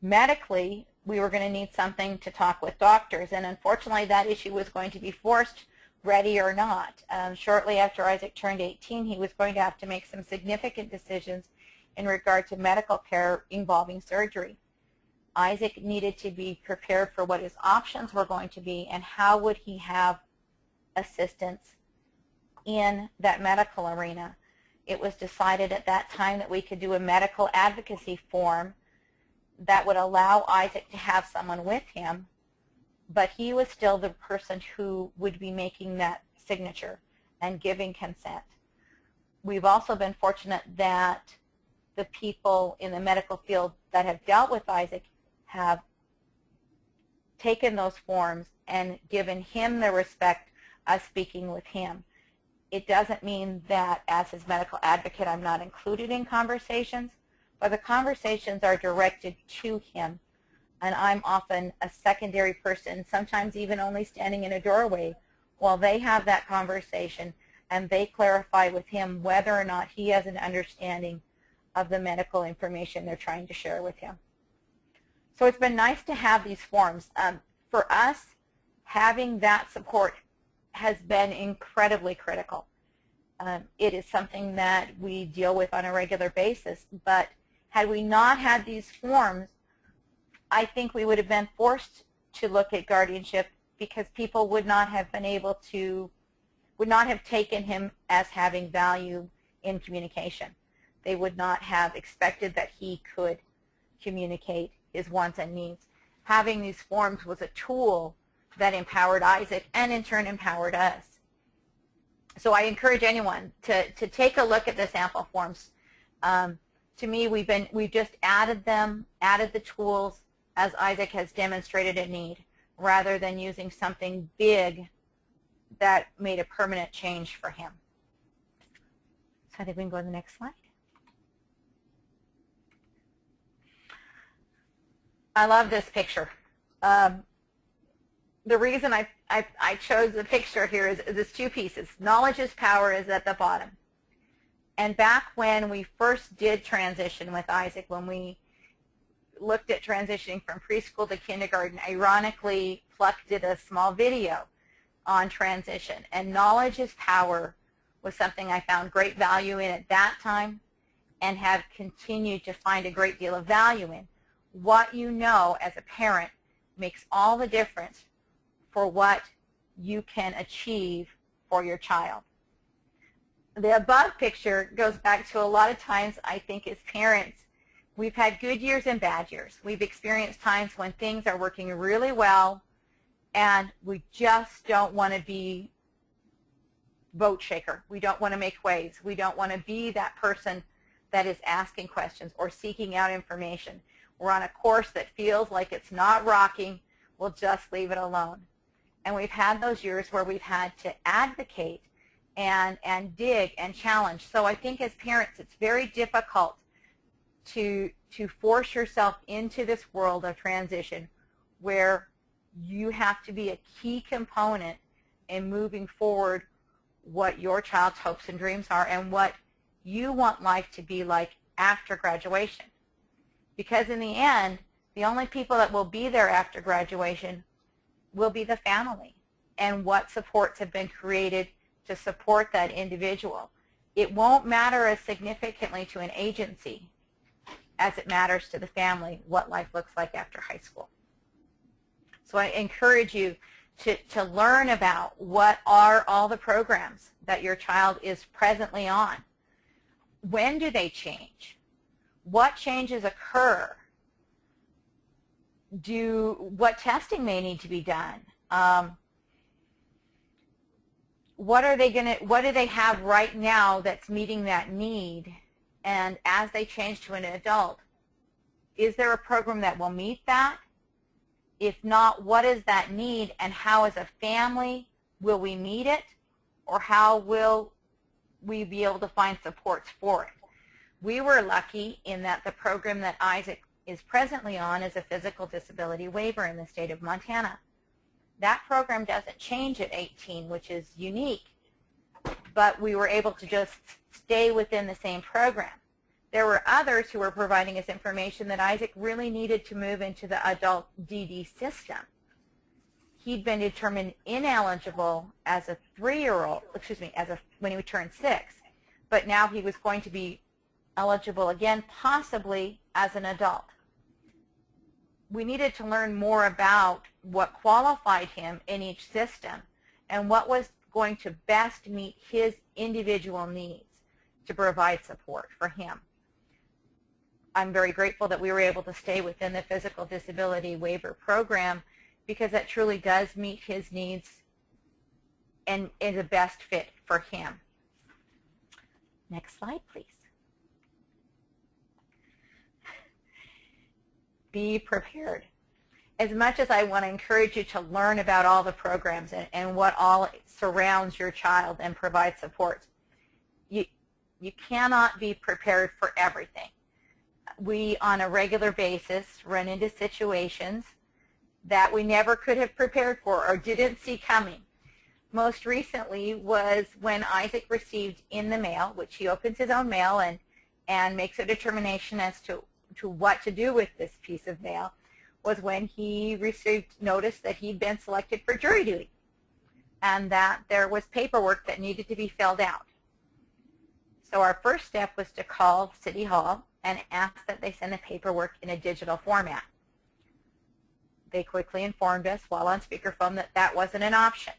Medically, we were going to need something to talk with doctors, and unfortunately that issue was going to be forced, ready or not. Shortly after Isaac turned 18, he was going to have to make some significant decisions in regard to medical care involving surgery. Isaac needed to be prepared for what his options were going to be and how would he have assistance in that medical arena. It was decided at that time that we could do a medical advocacy form that would allow Isaac to have someone with him, but he was still the person who would be making that signature and giving consent. We've also been fortunate that the people in the medical field that have dealt with Isaac have taken those forms and given him the respect of speaking with him. It doesn't mean that as his medical advocate I'm not included in conversations, but the conversations are directed to him, and I'm often a secondary person, sometimes even only standing in a doorway while they have that conversation and they clarify with him whether or not he has an understanding of the medical information they're trying to share with him. So it's been nice to have these forms. For us, having that support has been incredibly critical. It is something that we deal with on a regular basis, but had we not had these forms, I think we would have been forced to look at guardianship because people would not have been able to, would not have taken him as having value in communication. They would not have expected that he could communicate his wants and needs. Having these forms was a tool that empowered Isaac and in turn empowered us. So I encourage anyone to take a look at the sample forms. To me, we've just added them, added the tools as Isaac has demonstrated a need, rather than using something big that made a permanent change for him. So I think we can go to the next slide. I love this picture. The reason I chose the picture here is there's two pieces. Knowledge is power is at the bottom. And back when we first did transition with Isaac, when we looked at transitioning from preschool to kindergarten, ironically, Pluck did a small video on transition. And knowledge is power was something I found great value in at that time and have continued to find a great deal of value in. What you know as a parent makes all the difference for what you can achieve for your child. The above picture goes back to a lot of times I think as parents, we've had good years and bad years. We've experienced times when things are working really well and we just don't want to be boat shaker. We don't want to make waves. We don't want to be that person that is asking questions or seeking out information. We're on a course that feels like it's not rocking. We'll just leave it alone. And we've had those years where we've had to advocate and dig and challenge. So I think as parents it's very difficult to force yourself into this world of transition where you have to be a key component in moving forward what your child's hopes and dreams are and what you want life to be like after graduation. Because in the end, the only people that will be there after graduation will be the family and what supports have been created to support that individual. It won't matter as significantly to an agency as it matters to the family what life looks like after high school. So I encourage you to learn about what are all the programs that your child is presently on. When do they change? What changes occur? What testing may need to be done? What do they have right now that's meeting that need? And as they change to an adult, is there a program that will meet that? If not, what is that need and how as a family Will we need it, or how will we be able to find supports for it? We were lucky in that the program that Isaac is presently on is a physical disability waiver in the state of Montana. That program doesn't change at 18, which is unique, but we were able to just stay within the same program. There were others who were providing us information that Isaac really needed to move into the adult DD system. He'd been determined ineligible as a 3-year-old, when he turned 6, but now he was going to be eligible again, possibly as an adult. We needed to learn more about what qualified him in each system and what was going to best meet his individual needs to provide support for him. I'm very grateful that we were able to stay within the physical disability waiver program because that truly does meet his needs and is the best fit for him. Next slide, please. Be prepared. As much as I want to encourage you to learn about all the programs and what all surrounds your child and provide support, you cannot be prepared for everything. We, on a regular basis, run into situations that we never could have prepared for or didn't see coming. Most recently was when Isaac received in the mail, which he opens his own mail and makes a determination as to what to do with this piece of mail, was when he received notice that he'd been selected for jury duty and that there was paperwork that needed to be filled out. So our first step was to call City Hall and ask that they send the paperwork in a digital format. They quickly informed us while on speakerphone that that wasn't an option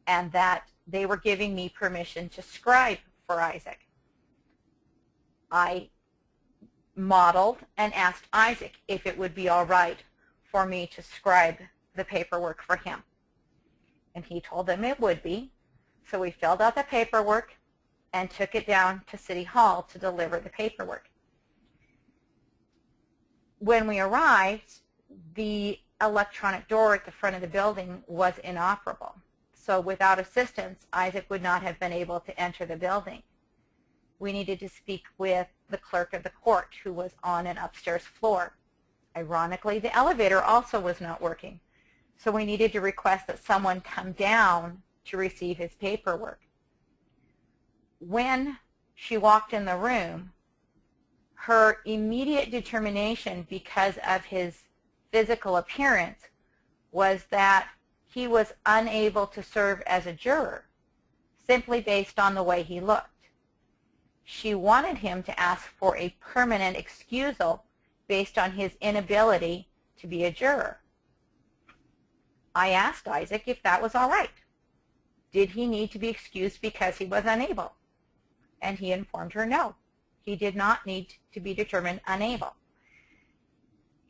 and that they were giving me permission to scribe for Isaac. I modeled and asked Isaac if it would be all right for me to scribe the paperwork for him. And he told them it would be. So we filled out the paperwork and took it down to City Hall to deliver the paperwork. When we arrived, the electronic door at the front of the building was inoperable. So without assistance, Isaac would not have been able to enter the building. We needed to speak with the clerk of the court, who was on an upstairs floor. Ironically, the elevator also was not working. So we needed to request that someone come down to receive his paperwork. When she walked in the room, her immediate determination, because of his physical appearance, was that he was unable to serve as a juror simply based on the way he looked. She wanted him to ask for a permanent excusal based on his inability to be a juror. I asked Isaac if that was all right. Did he need to be excused because he was unable? And he informed her no. He did not need to be determined unable.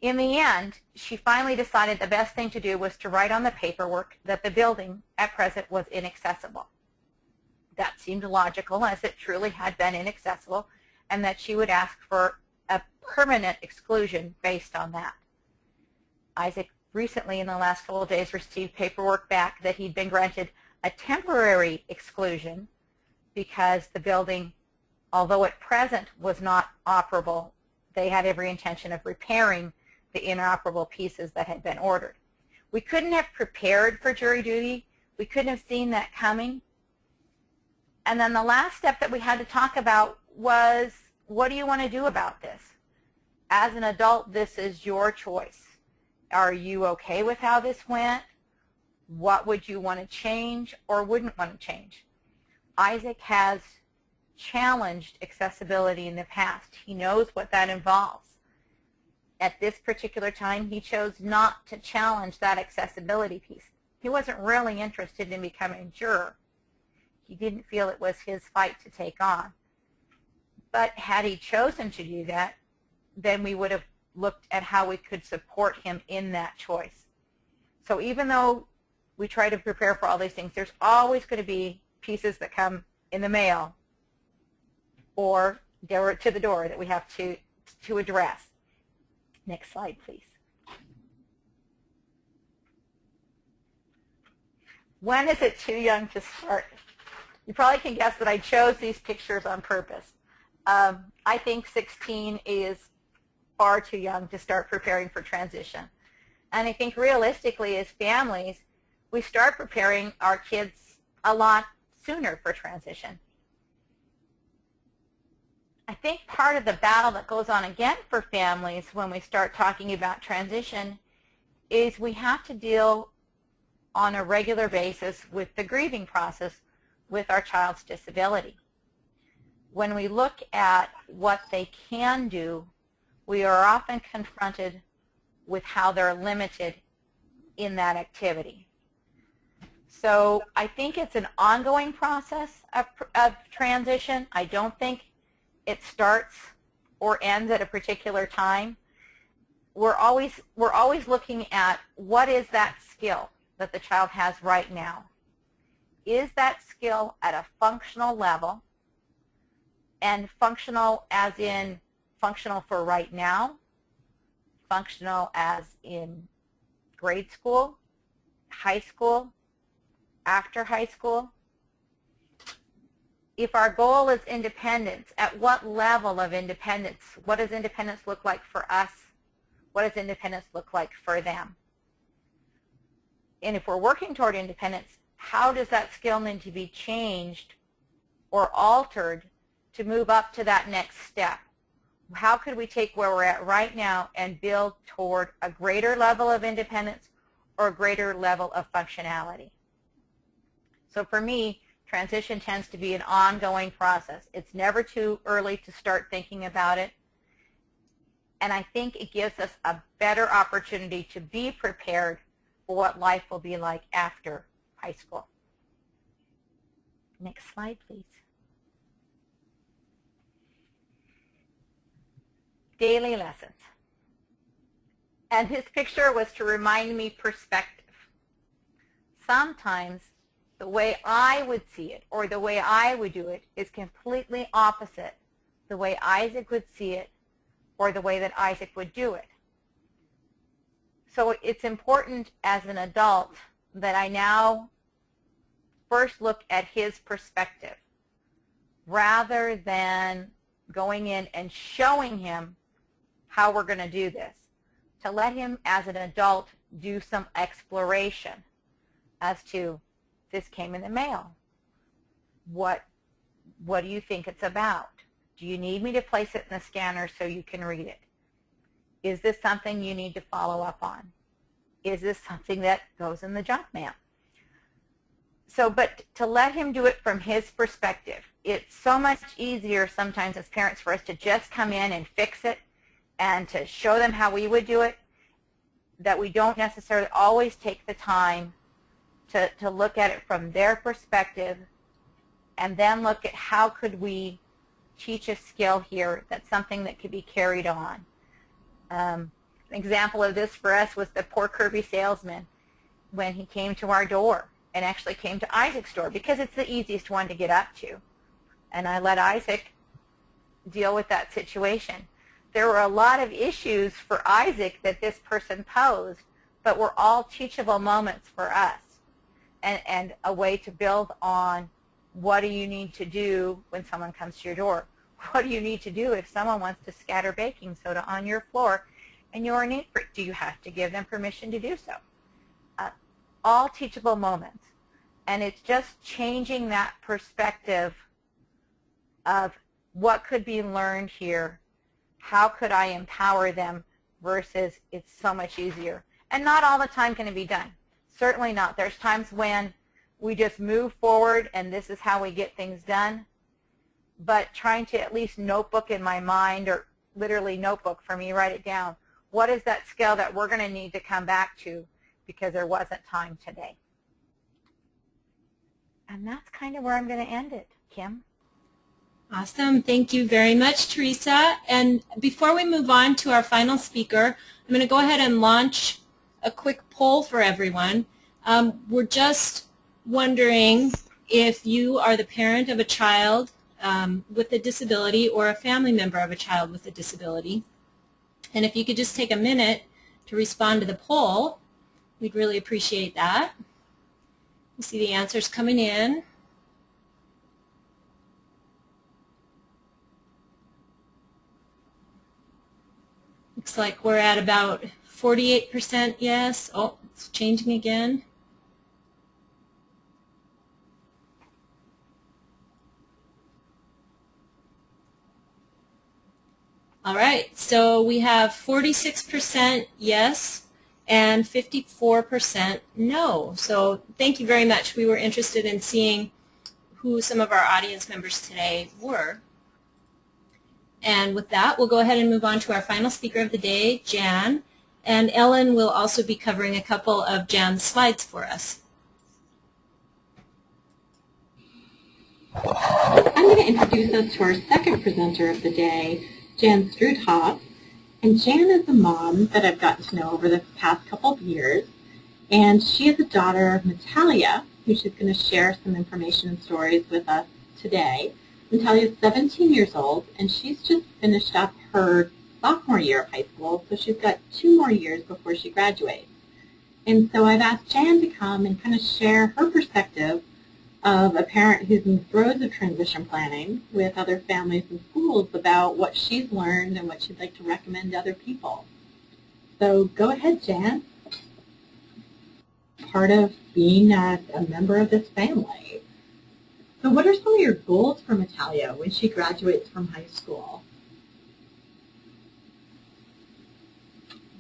In the end, she finally decided the best thing to do was to write on the paperwork that the building at present was inaccessible. That seemed logical, as it truly had been inaccessible, and that she would ask for a permanent exclusion based on that. Isaac recently, in the last couple of days, received paperwork back that he'd been granted a temporary exclusion because the building, although at present was not operable, they had every intention of repairing the inoperable pieces that had been ordered. We couldn't have prepared for jury duty. We couldn't have seen that coming. And then the last step that we had to talk about was, what do you want to do about this? As an adult, this is your choice. Are you okay with how this went? What would you want to change or wouldn't want to change? Isaac has challenged accessibility in the past. He knows what that involves. At this particular time, he chose not to challenge that accessibility piece. He wasn't really interested in becoming a juror. He didn't feel it was his fight to take on. But had he chosen to do that, then we would have looked at how we could support him in that choice. So even though we try to prepare for all these things, there's always going to be pieces that come in the mail or to the door that we have to address. Next slide, please. When is it too young to start? You probably can guess that I chose these pictures on purpose. I think 16 is far too young to start preparing for transition. And I think realistically as families, we start preparing our kids a lot sooner for transition. I think part of the battle that goes on again for families when we start talking about transition is we have to deal on a regular basis with the grieving process with our child's disability. When we look at what they can do, we are often confronted with how they're limited in that activity. So I think it's an ongoing process of transition. I don't think it starts or ends at a particular time. We're always looking at what is that skill that the child has right now. Is that skill at a functional level, and functional as in functional for right now, functional as in grade school, high school, after high school? If our goal is independence, at what level of independence? What does independence look like for us? What does independence look like for them? And if we're working toward independence, how does that skill need to be changed or altered to move up to that next step? How could we take where we're at right now and build toward a greater level of independence or a greater level of functionality? So for me, transition tends to be an ongoing process. It's never too early to start thinking about it. And I think it gives us a better opportunity to be prepared for what life will be like after high school. Next slide, please. Daily lessons. And his picture was to remind me perspective. Sometimes the way I would see it or the way I would do it is completely opposite the way Isaac would see it or the way that Isaac would do it. So it's important as an adult that I now first look at his perspective rather than going in and showing him how we're going to do this, to let him as an adult do some exploration as to, this came in the mail. What do you think it's about? Do you need me to place it in the scanner so you can read it? Is this something you need to follow up on? Is this something that goes in the junk mail? So, but to let him do it from his perspective, it's so much easier sometimes as parents for us to just come in and fix it and to show them how we would do it, that we don't necessarily always take the time to look at it from their perspective and then look at how could we teach a skill here that's something that could be carried on. An example of this for us was the poor Kirby salesman when he came to our door and actually came to Isaac's door because it's the easiest one to get up to. And I let Isaac deal with that situation. There were a lot of issues for Isaac that this person posed, but were all teachable moments for us and a way to build on what do you need to do when someone comes to your door. What do you need to do if someone wants to scatter baking soda on your floor and you're a neighbor? Do you have to give them permission to do so? All teachable moments. And it's just changing that perspective of what could be learned here, how could I empower them versus it's so much easier. And not all the time can it be done. Certainly not. There's times when we just move forward and this is how we get things done. But trying to at least notebook in my mind, or literally notebook for me, write it down. What is that skill that we're going to need to come back to because there wasn't time today? And that's kind of where I'm going to end it. Kim? Awesome. Thank you very much, Teresa. And before we move on to our final speaker, I'm going to go ahead and launch a quick poll for everyone. We're just wondering if you are the parent of a child with a disability or a family member of a child with a disability. And if you could just take a minute to respond to the poll, we'd really appreciate that. You see the answers coming in. Looks like we're at about 48% yes. Oh, it's changing again. All right, so we have 46% yes and 54% no. So thank you very much. We were interested in seeing who some of our audience members today were. And with that, we'll go ahead and move on to our final speaker of the day, Jan. And Ellen will also be covering a couple of Jan's slides for us. I'm going to introduce us to our second presenter of the day, Jan Strudhoff. And Jan is a mom that I've gotten to know over the past couple of years. And she is a daughter of Natalia, who she's going to share some information and stories with us today. Natalia is 17 years old, and she's just finished up her sophomore year of high school, so she's got 2 more years before she graduates. And so I've asked Jan to come and kind of share her perspective of a parent who's in the throes of transition planning with other families and schools about what she's learned and what she'd like to recommend to other people. So go ahead, Jan. Part of being a member of this family. So what are some of your goals for Natalia when she graduates from high school?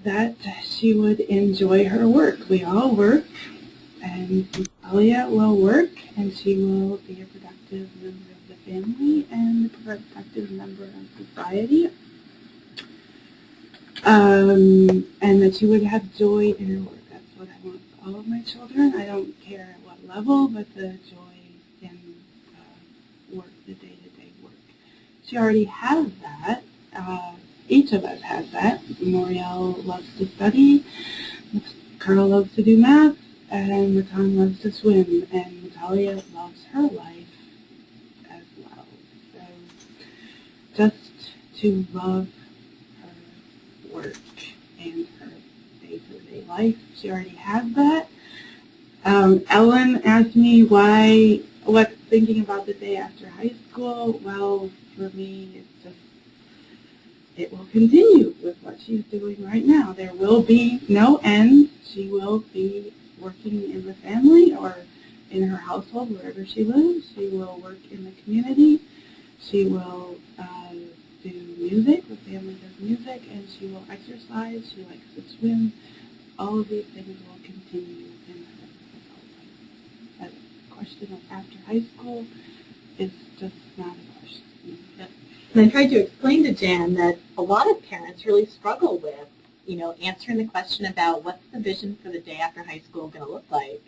That she would enjoy her work. We all work, and Natalia will work, and she will be a productive member of the family and a productive member of society. And that she would have joy in her work. That's what I want for all of my children. I don't care at what level, but the joy in work, the day-to-day work. She already has that. Each of us has that. Moriel loves to study, Carl loves to do math, and Matan loves to swim, and Natalia loves her life as well. So just to love her work and her day-to-day life. She already has that. Ellen asked me what's thinking about the day after high school. Well, for me, it's just, it will continue with what she's doing right now. There will be no end. She will be working in the family or in her household, wherever she lives. She will work in the community. She will do music. The family does music, and she will exercise. She likes to swim. All of these things will continue in her adult life. That question of after high school is just not a question. Yep. And I tried to explain to Jan that a lot of parents really struggle with, answering the question about what's the vision for the day after high school going to look like.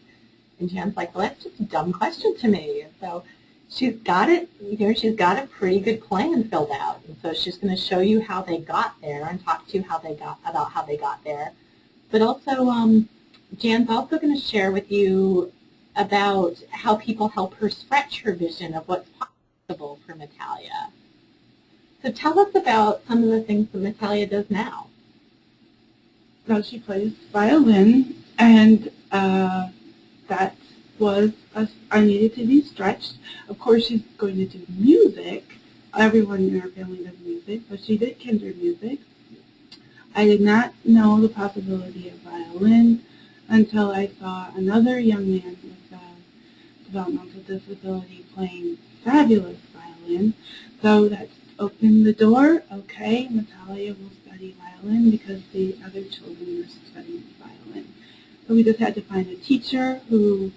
And Jan's like, well, that's just a dumb question to me. And so she's got it, she's got a pretty good plan filled out. And so she's going to show you how they got there and talk to you about how they got there. But also, Jan's also going to share with you about how people help her stretch her vision of what's possible for Natalia. So tell us about some of the things that Natalia does now. Now she plays violin, and that was, I needed to be stretched. Of course, she's going to do music. Everyone in our family does music, but she did kinder music. I did not know the possibility of violin until I saw another young man with a developmental disability playing fabulous violin. So that opened the door. Okay, Natalia will study violin because the other children were studying violin. So we just had to find a teacher who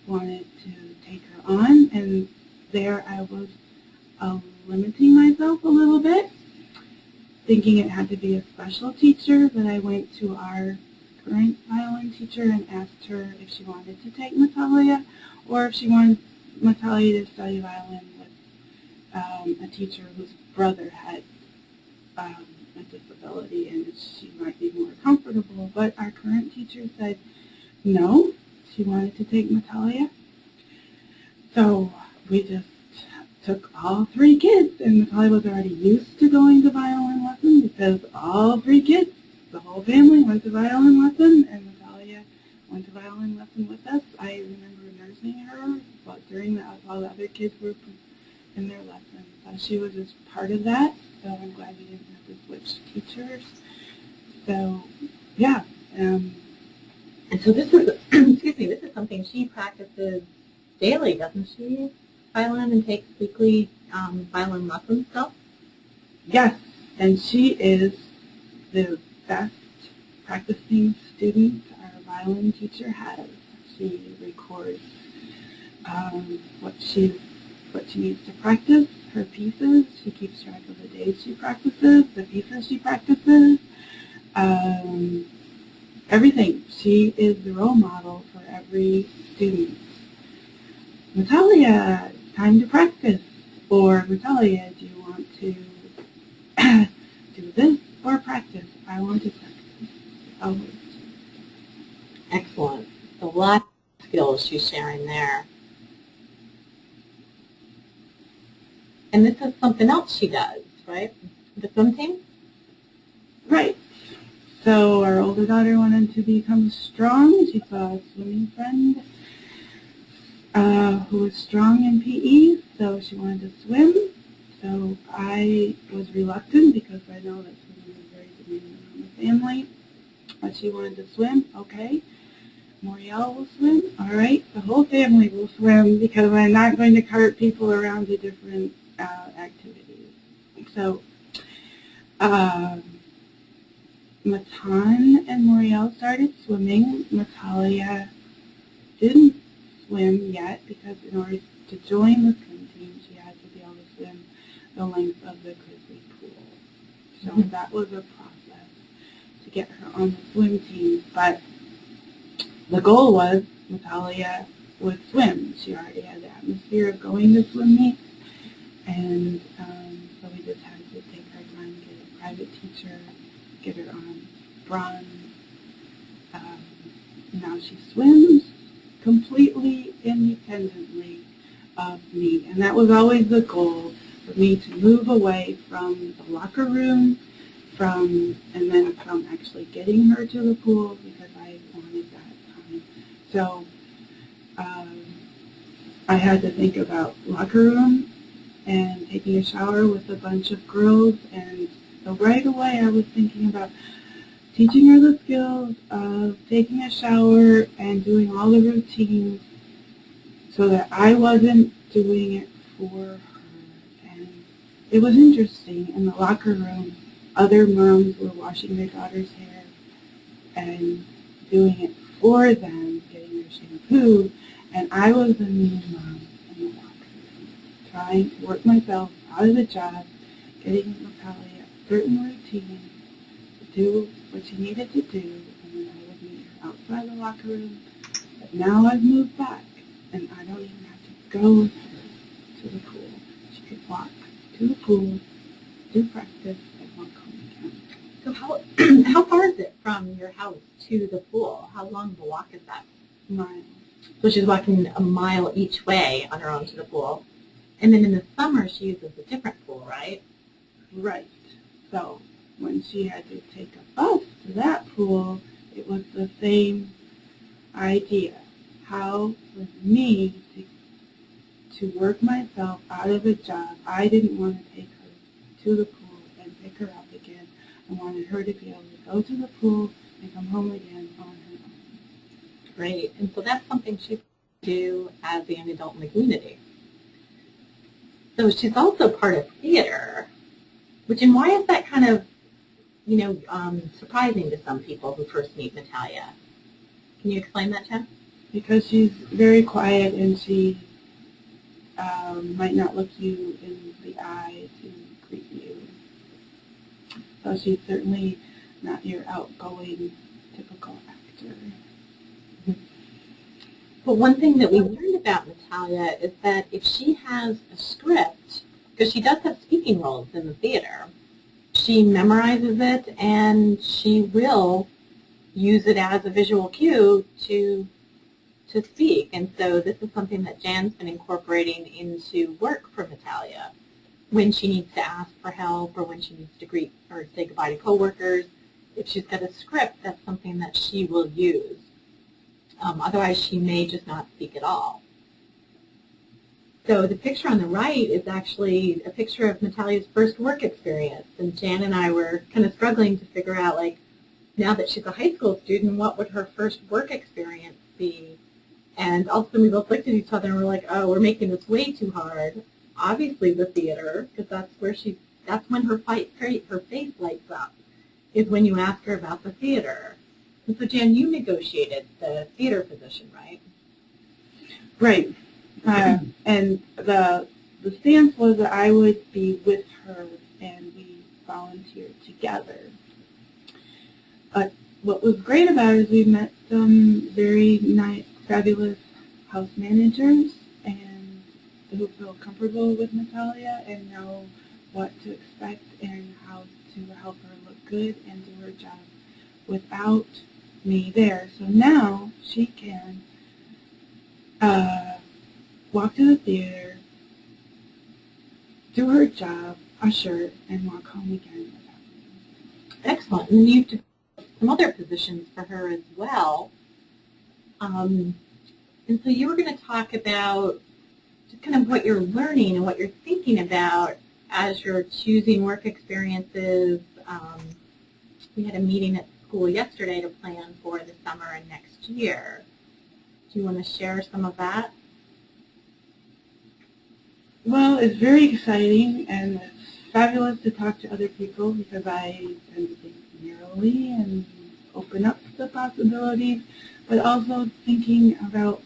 wanted to take her on, and there I was limiting myself a little bit, thinking it had to be a special teacher, but I went to our current violin teacher and asked her if she wanted to take Natalia, or if she wanted Natalia to study violin with a teacher whose brother had a disability and she might be more comfortable. But our current teacher said no, she wanted to take Natalia. So we just took all 3 kids, and Natalia was already used to going to violin lesson because all 3 kids, the whole family, went to violin lesson, and Natalia went to violin lesson with us. I remember nursing her during that while the other kids were in their lessons. So she was just part of that. So I'm glad we didn't have to switch teachers. So yeah. And so this is, excuse me, this is something she practices daily, doesn't she? Violin, and takes weekly violin lessons still? Yes, and she is the best practicing student our violin teacher has. She records what she needs to practice, her pieces. She keeps track of the days she practices, the pieces she practices, everything. She is the role model for every student. Natalia, time to practice. Or Natalia, do you want to do this or practice? I want to practice. Always. Excellent. A lot of skills she's sharing there. And this is something else she does, right? The swim team? Right. So our older daughter wanted to become strong. She saw a swimming friend who was strong in PE, so she wanted to swim. So I was reluctant because I know that swimming is very demanding on the family. But she wanted to swim. Okay. Moriel will swim. All right. The whole family will swim because I'm not going to cart people around to different activities. So Matan and Moriel started swimming. Natalia didn't swim yet because in order to join the swim team, she had to be able to swim the length of the Grizzly pool. So that was a process to get her on the swim team. But the goal was Natalia would swim. She already had the atmosphere of going to swim meets. And so we just had to take our time, get a private teacher, get her on bronze. Now she swims completely independently of me. And that was always the goal, for me to move away from the locker room, and then from actually getting her to the pool because I wanted that time. So I had to think about locker room and taking a shower with a bunch of girls, and so right away I was thinking about teaching her the skills of taking a shower and doing all the routines so that I wasn't doing it for her. And it was interesting. In the locker room, other moms were washing their daughter's hair and doing it for them, getting their shampoo, and I was the new mom in the locker room, trying to work myself out of the job, getting Natalia a certain routine to do what she needed to do, and then I would meet her outside the locker room. But now I've moved back, and I don't even have to go with her to the pool. She could walk to the pool, do practice, and walk home again. So how far is it from your house to the pool? How long of a walk is that? Mile. So she's walking a mile each way on her own to the pool. And then in the summer she uses a different pool, right? Right. So when she had to take a bus to that pool, it was the same idea. How for me to work myself out of a job, I didn't want to take her to the pool and pick her up again. I wanted her to be able to go to the pool and come home again on her own. Great. And so that's something she can do as a young adult in the community. So she's also part of theater, and why is that kind of, surprising to some people who first meet Natalia? Can you explain that, Jen? Because she's very quiet and she might not look you in the eye to greet you. So she's certainly not your outgoing, typical actor. But one thing that we learned about Natalia is that if she has a script, because she does have speaking roles in the theater, she memorizes it and she will use it as a visual cue to speak. And so this is something that Jan's been incorporating into work for Natalia. When she needs to ask for help or when she needs to greet or say goodbye to coworkers, if she's got a script, that's something that she will use. Otherwise, she may just not speak at all. So the picture on the right is actually a picture of Natalia's first work experience. And Jan and I were kind of struggling to figure out, like, now that she's a high school student, what would her first work experience be? And all of a sudden we both looked at each other and we're like, oh, we're making this way too hard. Obviously the theater, because that's when her face lights up, is when you ask her about the theater. And so Jan, you negotiated the theater position, right? Right. And the stance was that I would be with her and we volunteered together. But what was great about it is we met some very nice, fabulous house managers and who feel comfortable with Natalia and know what to expect and how to help her look good and do her job without me there. So now she can walk to the theater, do her job, usher, and walk home again without me. Excellent. And you've developed some other positions for her as well. And so you were going to talk about just kind of what you're learning and what you're thinking about as you're choosing work experiences. We had a meeting at school yesterday to plan for the summer and next year. Do you want to share some of that? Well, it's very exciting and it's fabulous to talk to other people because I tend to think narrowly and open up to the possibilities, but also thinking about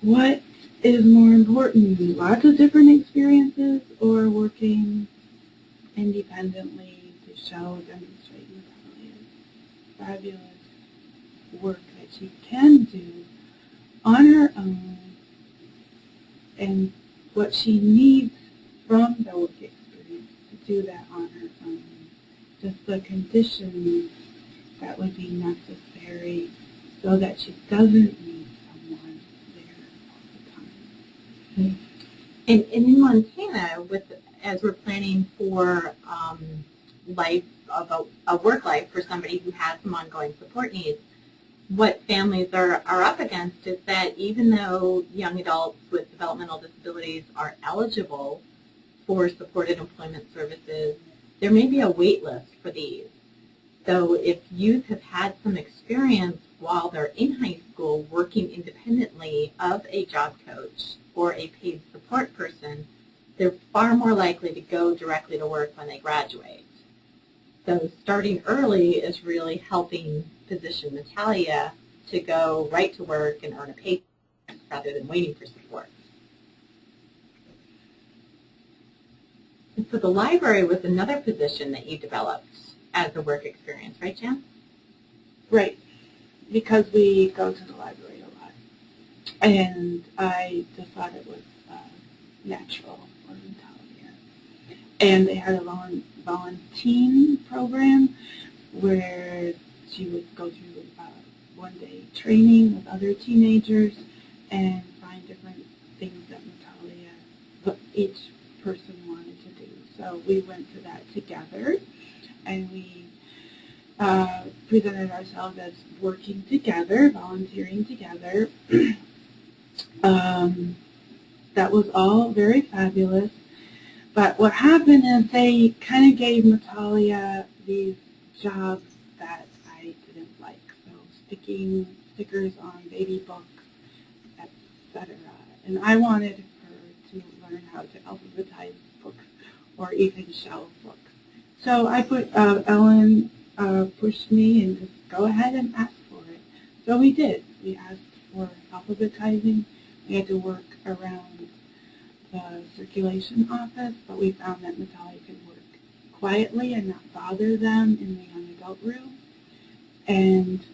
what is more important, lots of different experiences or working independently to show, demonstrate Natalia's fabulous work that she can do on her own and what she needs from the work experience to do that on her own. Just the conditions that would be necessary so that she doesn't need someone there all the time. And in Montana, as we're planning for a work life for somebody who has some ongoing support needs, what families are up against is that even though young adults with developmental disabilities are eligible for supported employment services, there may be a wait list for these. So if youth have had some experience while they're in high school working independently of a job coach or a paid support person, they're far more likely to go directly to work when they graduate. So starting early is really helping position Natalia to go right to work and earn a paycheck rather than waiting for support. And so the library was another position that you developed as a work experience, right, Jan? Right, because we go to the library a lot. And I just thought it was natural for Natalia. And they had a volunteer program where she would go through one-day training with other teenagers and find different things that Natalia, each person wanted to do. So we went to that together, and we presented ourselves as working together, volunteering together. That was all very fabulous. But what happened is they kind of gave Natalia these jobs that I didn't like. So sticking stickers on baby books, etc. And I wanted her to learn how to alphabetize books or even shelve books. So I put, Ellen pushed me and just go ahead and ask for it. So we did. We asked for alphabetizing. We had to work around the circulation office, but we found that Natalia could work quietly and not bother them in the young adult room. And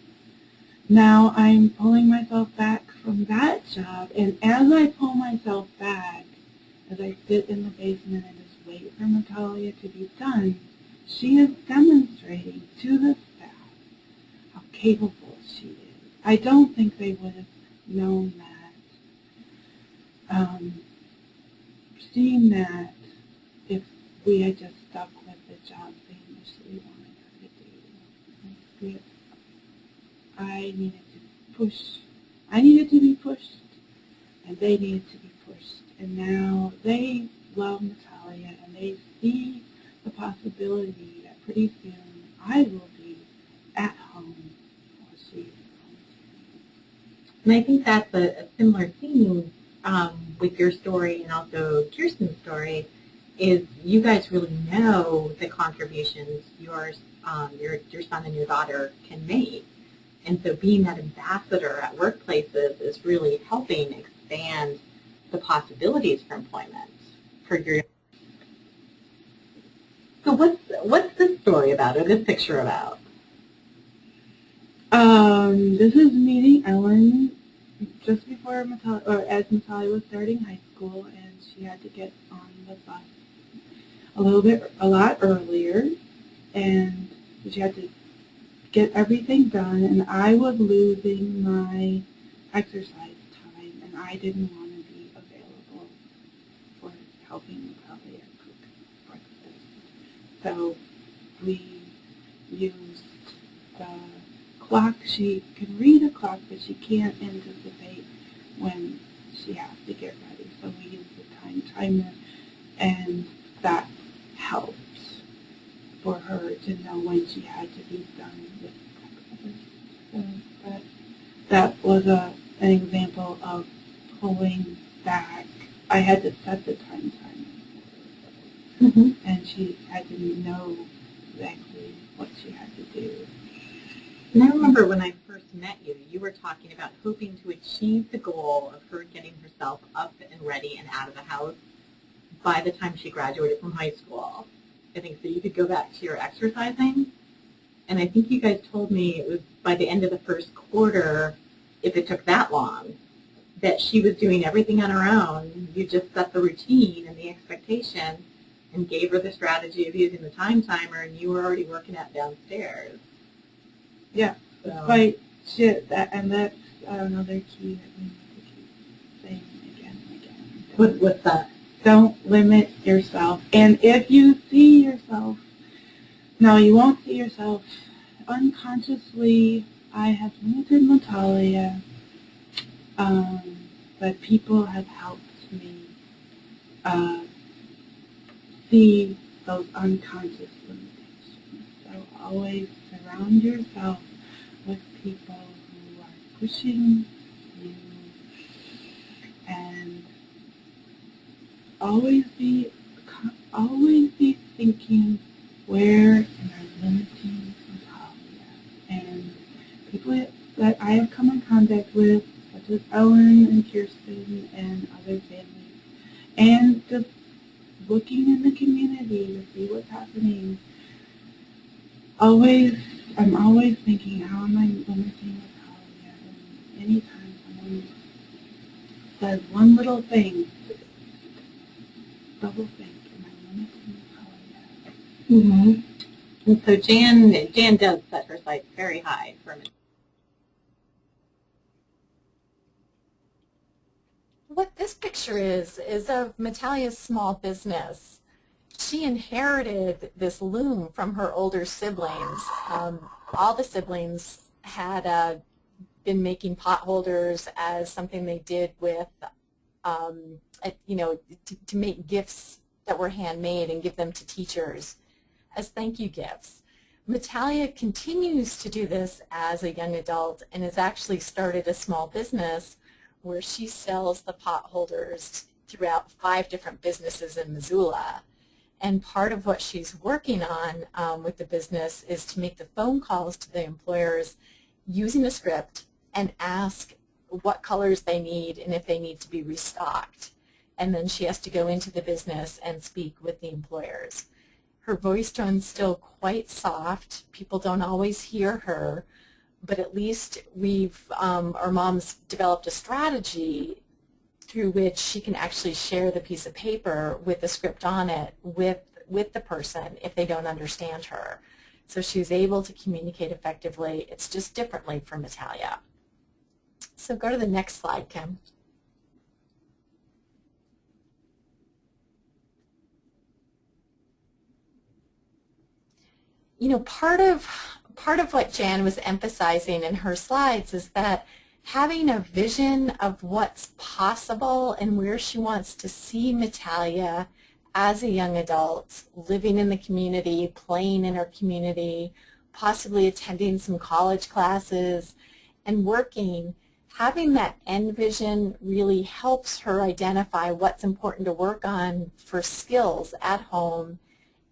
now I'm pulling myself back from that job, and as I pull myself back, as I sit in the basement and just wait for Natalia to be done, she is demonstrating to the staff how capable she is. I don't think they would have known that, seen that if we had just stuck with the job they initially wanted her to do. I needed to push. I needed to be pushed, and they needed to be pushed. And now they love Natalia, and they see the possibility that pretty soon I will be at home while she is home. And I think that's a similar theme with your story and also Kirsten's story, is you guys really know the contributions your son and your daughter can make. And so being that ambassador at workplaces is really helping expand the possibilities for employment for your. So what's this story about, or this picture about? This is meeting Ellen just before Natalia, or as Natalia was starting high school, and she had to get on the bus a lot earlier, and she had to get everything done, and I was losing my exercise time, and I didn't want to be available for helping Natalia cook breakfast. So we used the clock. She can read a clock, but she can't anticipate when she has to get ready. So we use the time timer, and that helps for her to know when she had to be done with breakfast. So that was an example of pulling back. I had to set the time timer, and she had to know exactly what she had to do. And I remember when I first met you, you were talking about hoping to achieve the goal of her getting herself up and ready and out of the house by the time she graduated from high school. I think so you could go back to your exercising. And I think you guys told me it was by the end of the first quarter, if it took that long, that she was doing everything on her own. You just set the routine and the expectation and gave her the strategy of using the time timer, and you were already working at downstairs. Yeah, despite shit, and that's another key that we need to keep saying again and again. What's that? Don't limit yourself. And if you see yourself, no, you won't see yourself unconsciously. I have limited Natalia, but people have helped me see those unconscious limitations. So always surround yourself with people who are pushing you, and always be thinking, where am I limiting Natalia? And people that I have come in contact with, such as Ellen and Kirsten and other families, and just looking in the community to see what's happening. I'm always thinking, how am I limiting Natalia? And anytime someone says one little thing, double think, am I limiting Natalia? And so Jan does set her sights very high for me. What this picture is of Natalia's small business. She inherited this loom from her older siblings. All the siblings had been making pot holders as something they did with, to make gifts that were handmade and give them to teachers as thank you gifts. Natalia continues to do this as a young adult and has actually started a small business where she sells the pot holders throughout 5 different businesses in Missoula. And part of what she's working on with the business is to make the phone calls to the employers using a script and ask what colors they need and if they need to be restocked. And then she has to go into the business and speak with the employers. Her voice tone's still quite soft. People don't always hear her, but at least our mom's developed a strategy through which she can actually share the piece of paper with the script on it with the person if they don't understand her. So she's able to communicate effectively. It's just differently for Natalia. So go to the next slide, Kim. You know, part of what Jan was emphasizing in her slides is that having a vision of what's possible and where she wants to see Metalia as a young adult, living in the community, playing in her community, possibly attending some college classes, and working. Having that end vision really helps her identify what's important to work on for skills at home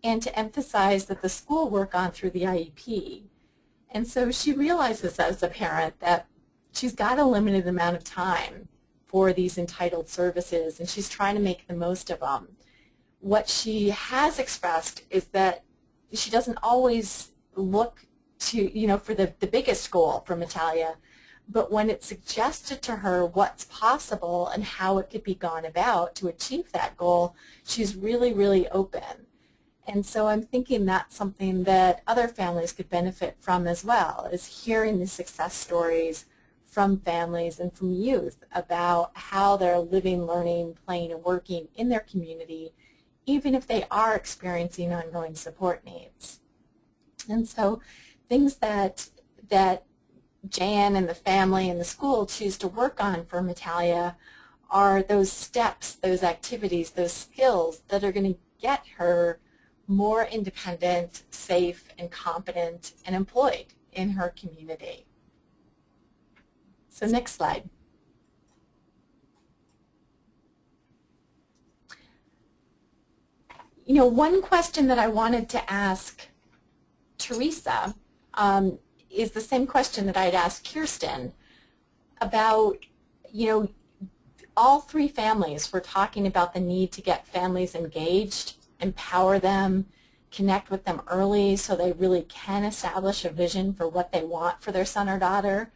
and to emphasize that the school work on through the IEP. And so she realizes as a parent that she's got a limited amount of time for these entitled services, and she's trying to make the most of them. What she has expressed is that she doesn't always look to, for the biggest goal for Metalia, but when it's suggested to her what's possible and how it could be gone about to achieve that goal, she's really, really open. And so I'm thinking that's something that other families could benefit from as well, is hearing the success stories from families and from youth about how they're living, learning, playing, and working in their community, even if they are experiencing ongoing support needs. And so things that Jan and the family and the school choose to work on for Metalia are those steps, those activities, those skills that are going to get her more independent, safe, and competent, and employed in her community. So next slide. One question that I wanted to ask Teresa is the same question that I'd asked Kirsten about, all three families were talking about the need to get families engaged, empower them, connect with them early so they really can establish a vision for what they want for their son or daughter.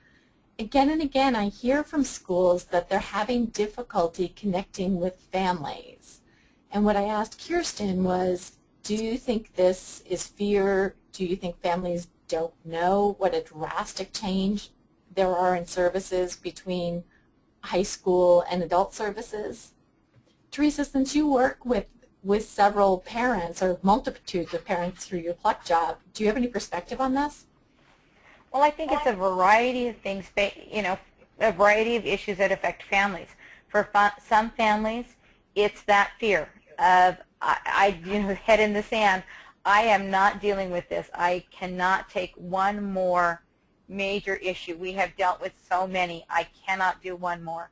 Again and again, I hear from schools that they're having difficulty connecting with families. And what I asked Kirsten was, do you think this is fear? Do you think families don't know what a drastic change there are in services between high school and adult services? Teresa, since you work with several parents or multitudes of parents through your Pluck job, do you have any perspective on this? Well, I think it's a variety of things, a variety of issues that affect families. For some families, it's that fear of, head in the sand. I am not dealing with this. I cannot take one more major issue. We have dealt with so many. I cannot do one more.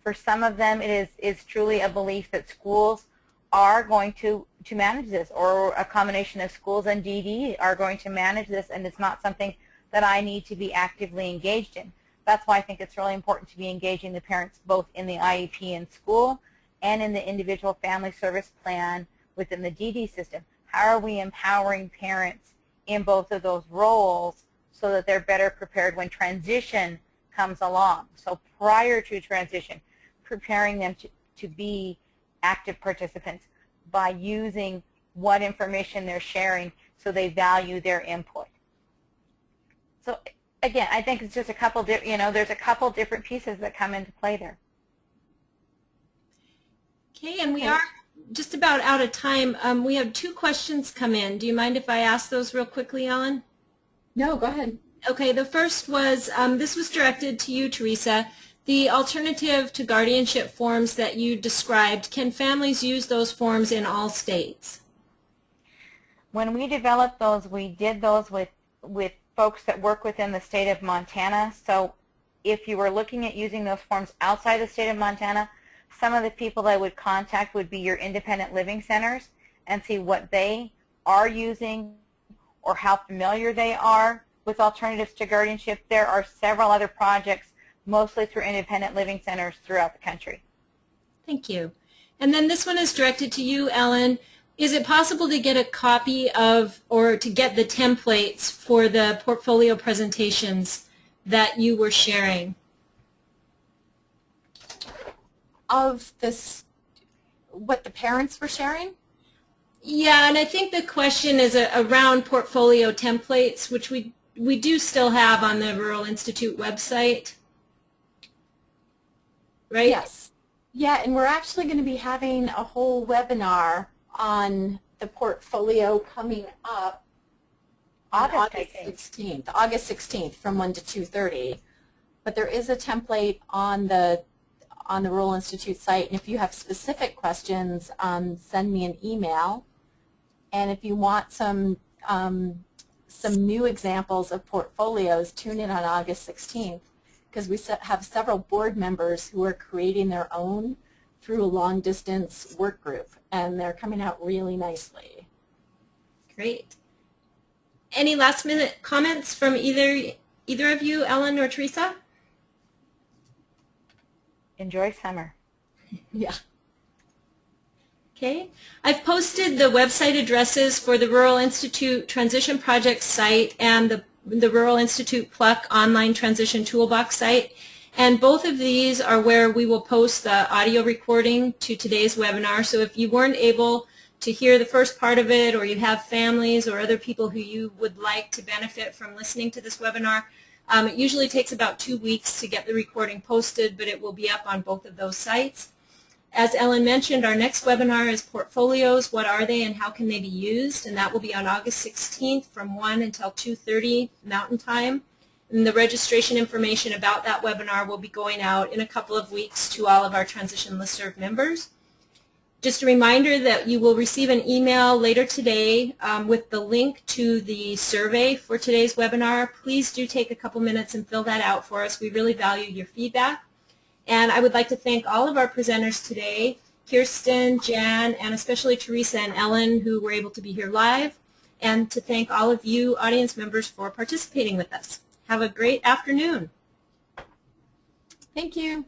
For some of them, it is truly a belief that schools are going to manage this, or a combination of schools and DD are going to manage this, and it's not something that I need to be actively engaged in. That's why I think it's really important to be engaging the parents both in the IEP in school and in the individual family service plan within the DD system. How are we empowering parents in both of those roles so that they're better prepared when transition comes along? So prior to transition, preparing them to be active participants by using what information they're sharing so they value their input. So again, I think it's just a couple, there's a couple different pieces that come into play there. Okay, and we are just about out of time. We have 2 questions come in. Do you mind if I ask those real quickly, Ellen? No, go ahead. Okay, the first was, this was directed to you, Teresa. The alternative to guardianship forms that you described, can families use those forms in all states? When we developed those, we did those with folks that work within the state of Montana. So if you were looking at using those forms outside the state of Montana, some of the people I would contact would be your independent living centers and see what they are using or how familiar they are with alternatives to guardianship. There are several other projects, mostly through independent living centers throughout the country. Thank you. And then this one is directed to you, Ellen. Is it possible to get a copy of, or to get the templates for the portfolio presentations that you were sharing? Of this, what the parents were sharing? Yeah, and I think the question is around portfolio templates, which we do still have on the Rural Institute website. Right? Yes. Yeah, and we're actually going to be having a whole webinar on the portfolio coming up on August 16th from 1 to 2:30. But there is a template on the Rural Institute site, and if you have specific questions, send me an email. And if you want some new examples of portfolios, tune in on August 16th, because we have several board members who are creating their own through a long-distance work group, and they're coming out really nicely. Great. Any last-minute comments from either of you, Ellen or Teresa? Enjoy summer. Yeah. Okay. I've posted the website addresses for the Rural Institute Transition Project site and the Rural Institute Pluck online transition toolbox site. And both of these are where we will post the audio recording to today's webinar. So if you weren't able to hear the first part of it, or you have families or other people who you would like to benefit from listening to this webinar, it usually takes about 2 weeks to get the recording posted, but it will be up on both of those sites. As Ellen mentioned, our next webinar is Portfolios, What Are They and How Can They Be Used? And that will be on August 16th from 1 until 2:30 Mountain Time. And the registration information about that webinar will be going out in a couple of weeks to all of our Transition Listserv members. Just a reminder that you will receive an email later today with the link to the survey for today's webinar. Please do take a couple minutes and fill that out for us. We really value your feedback. And I would like to thank all of our presenters today, Kirsten, Jan, and especially Teresa and Ellen, who were able to be here live, and to thank all of you audience members for participating with us. Have a great afternoon. Thank you.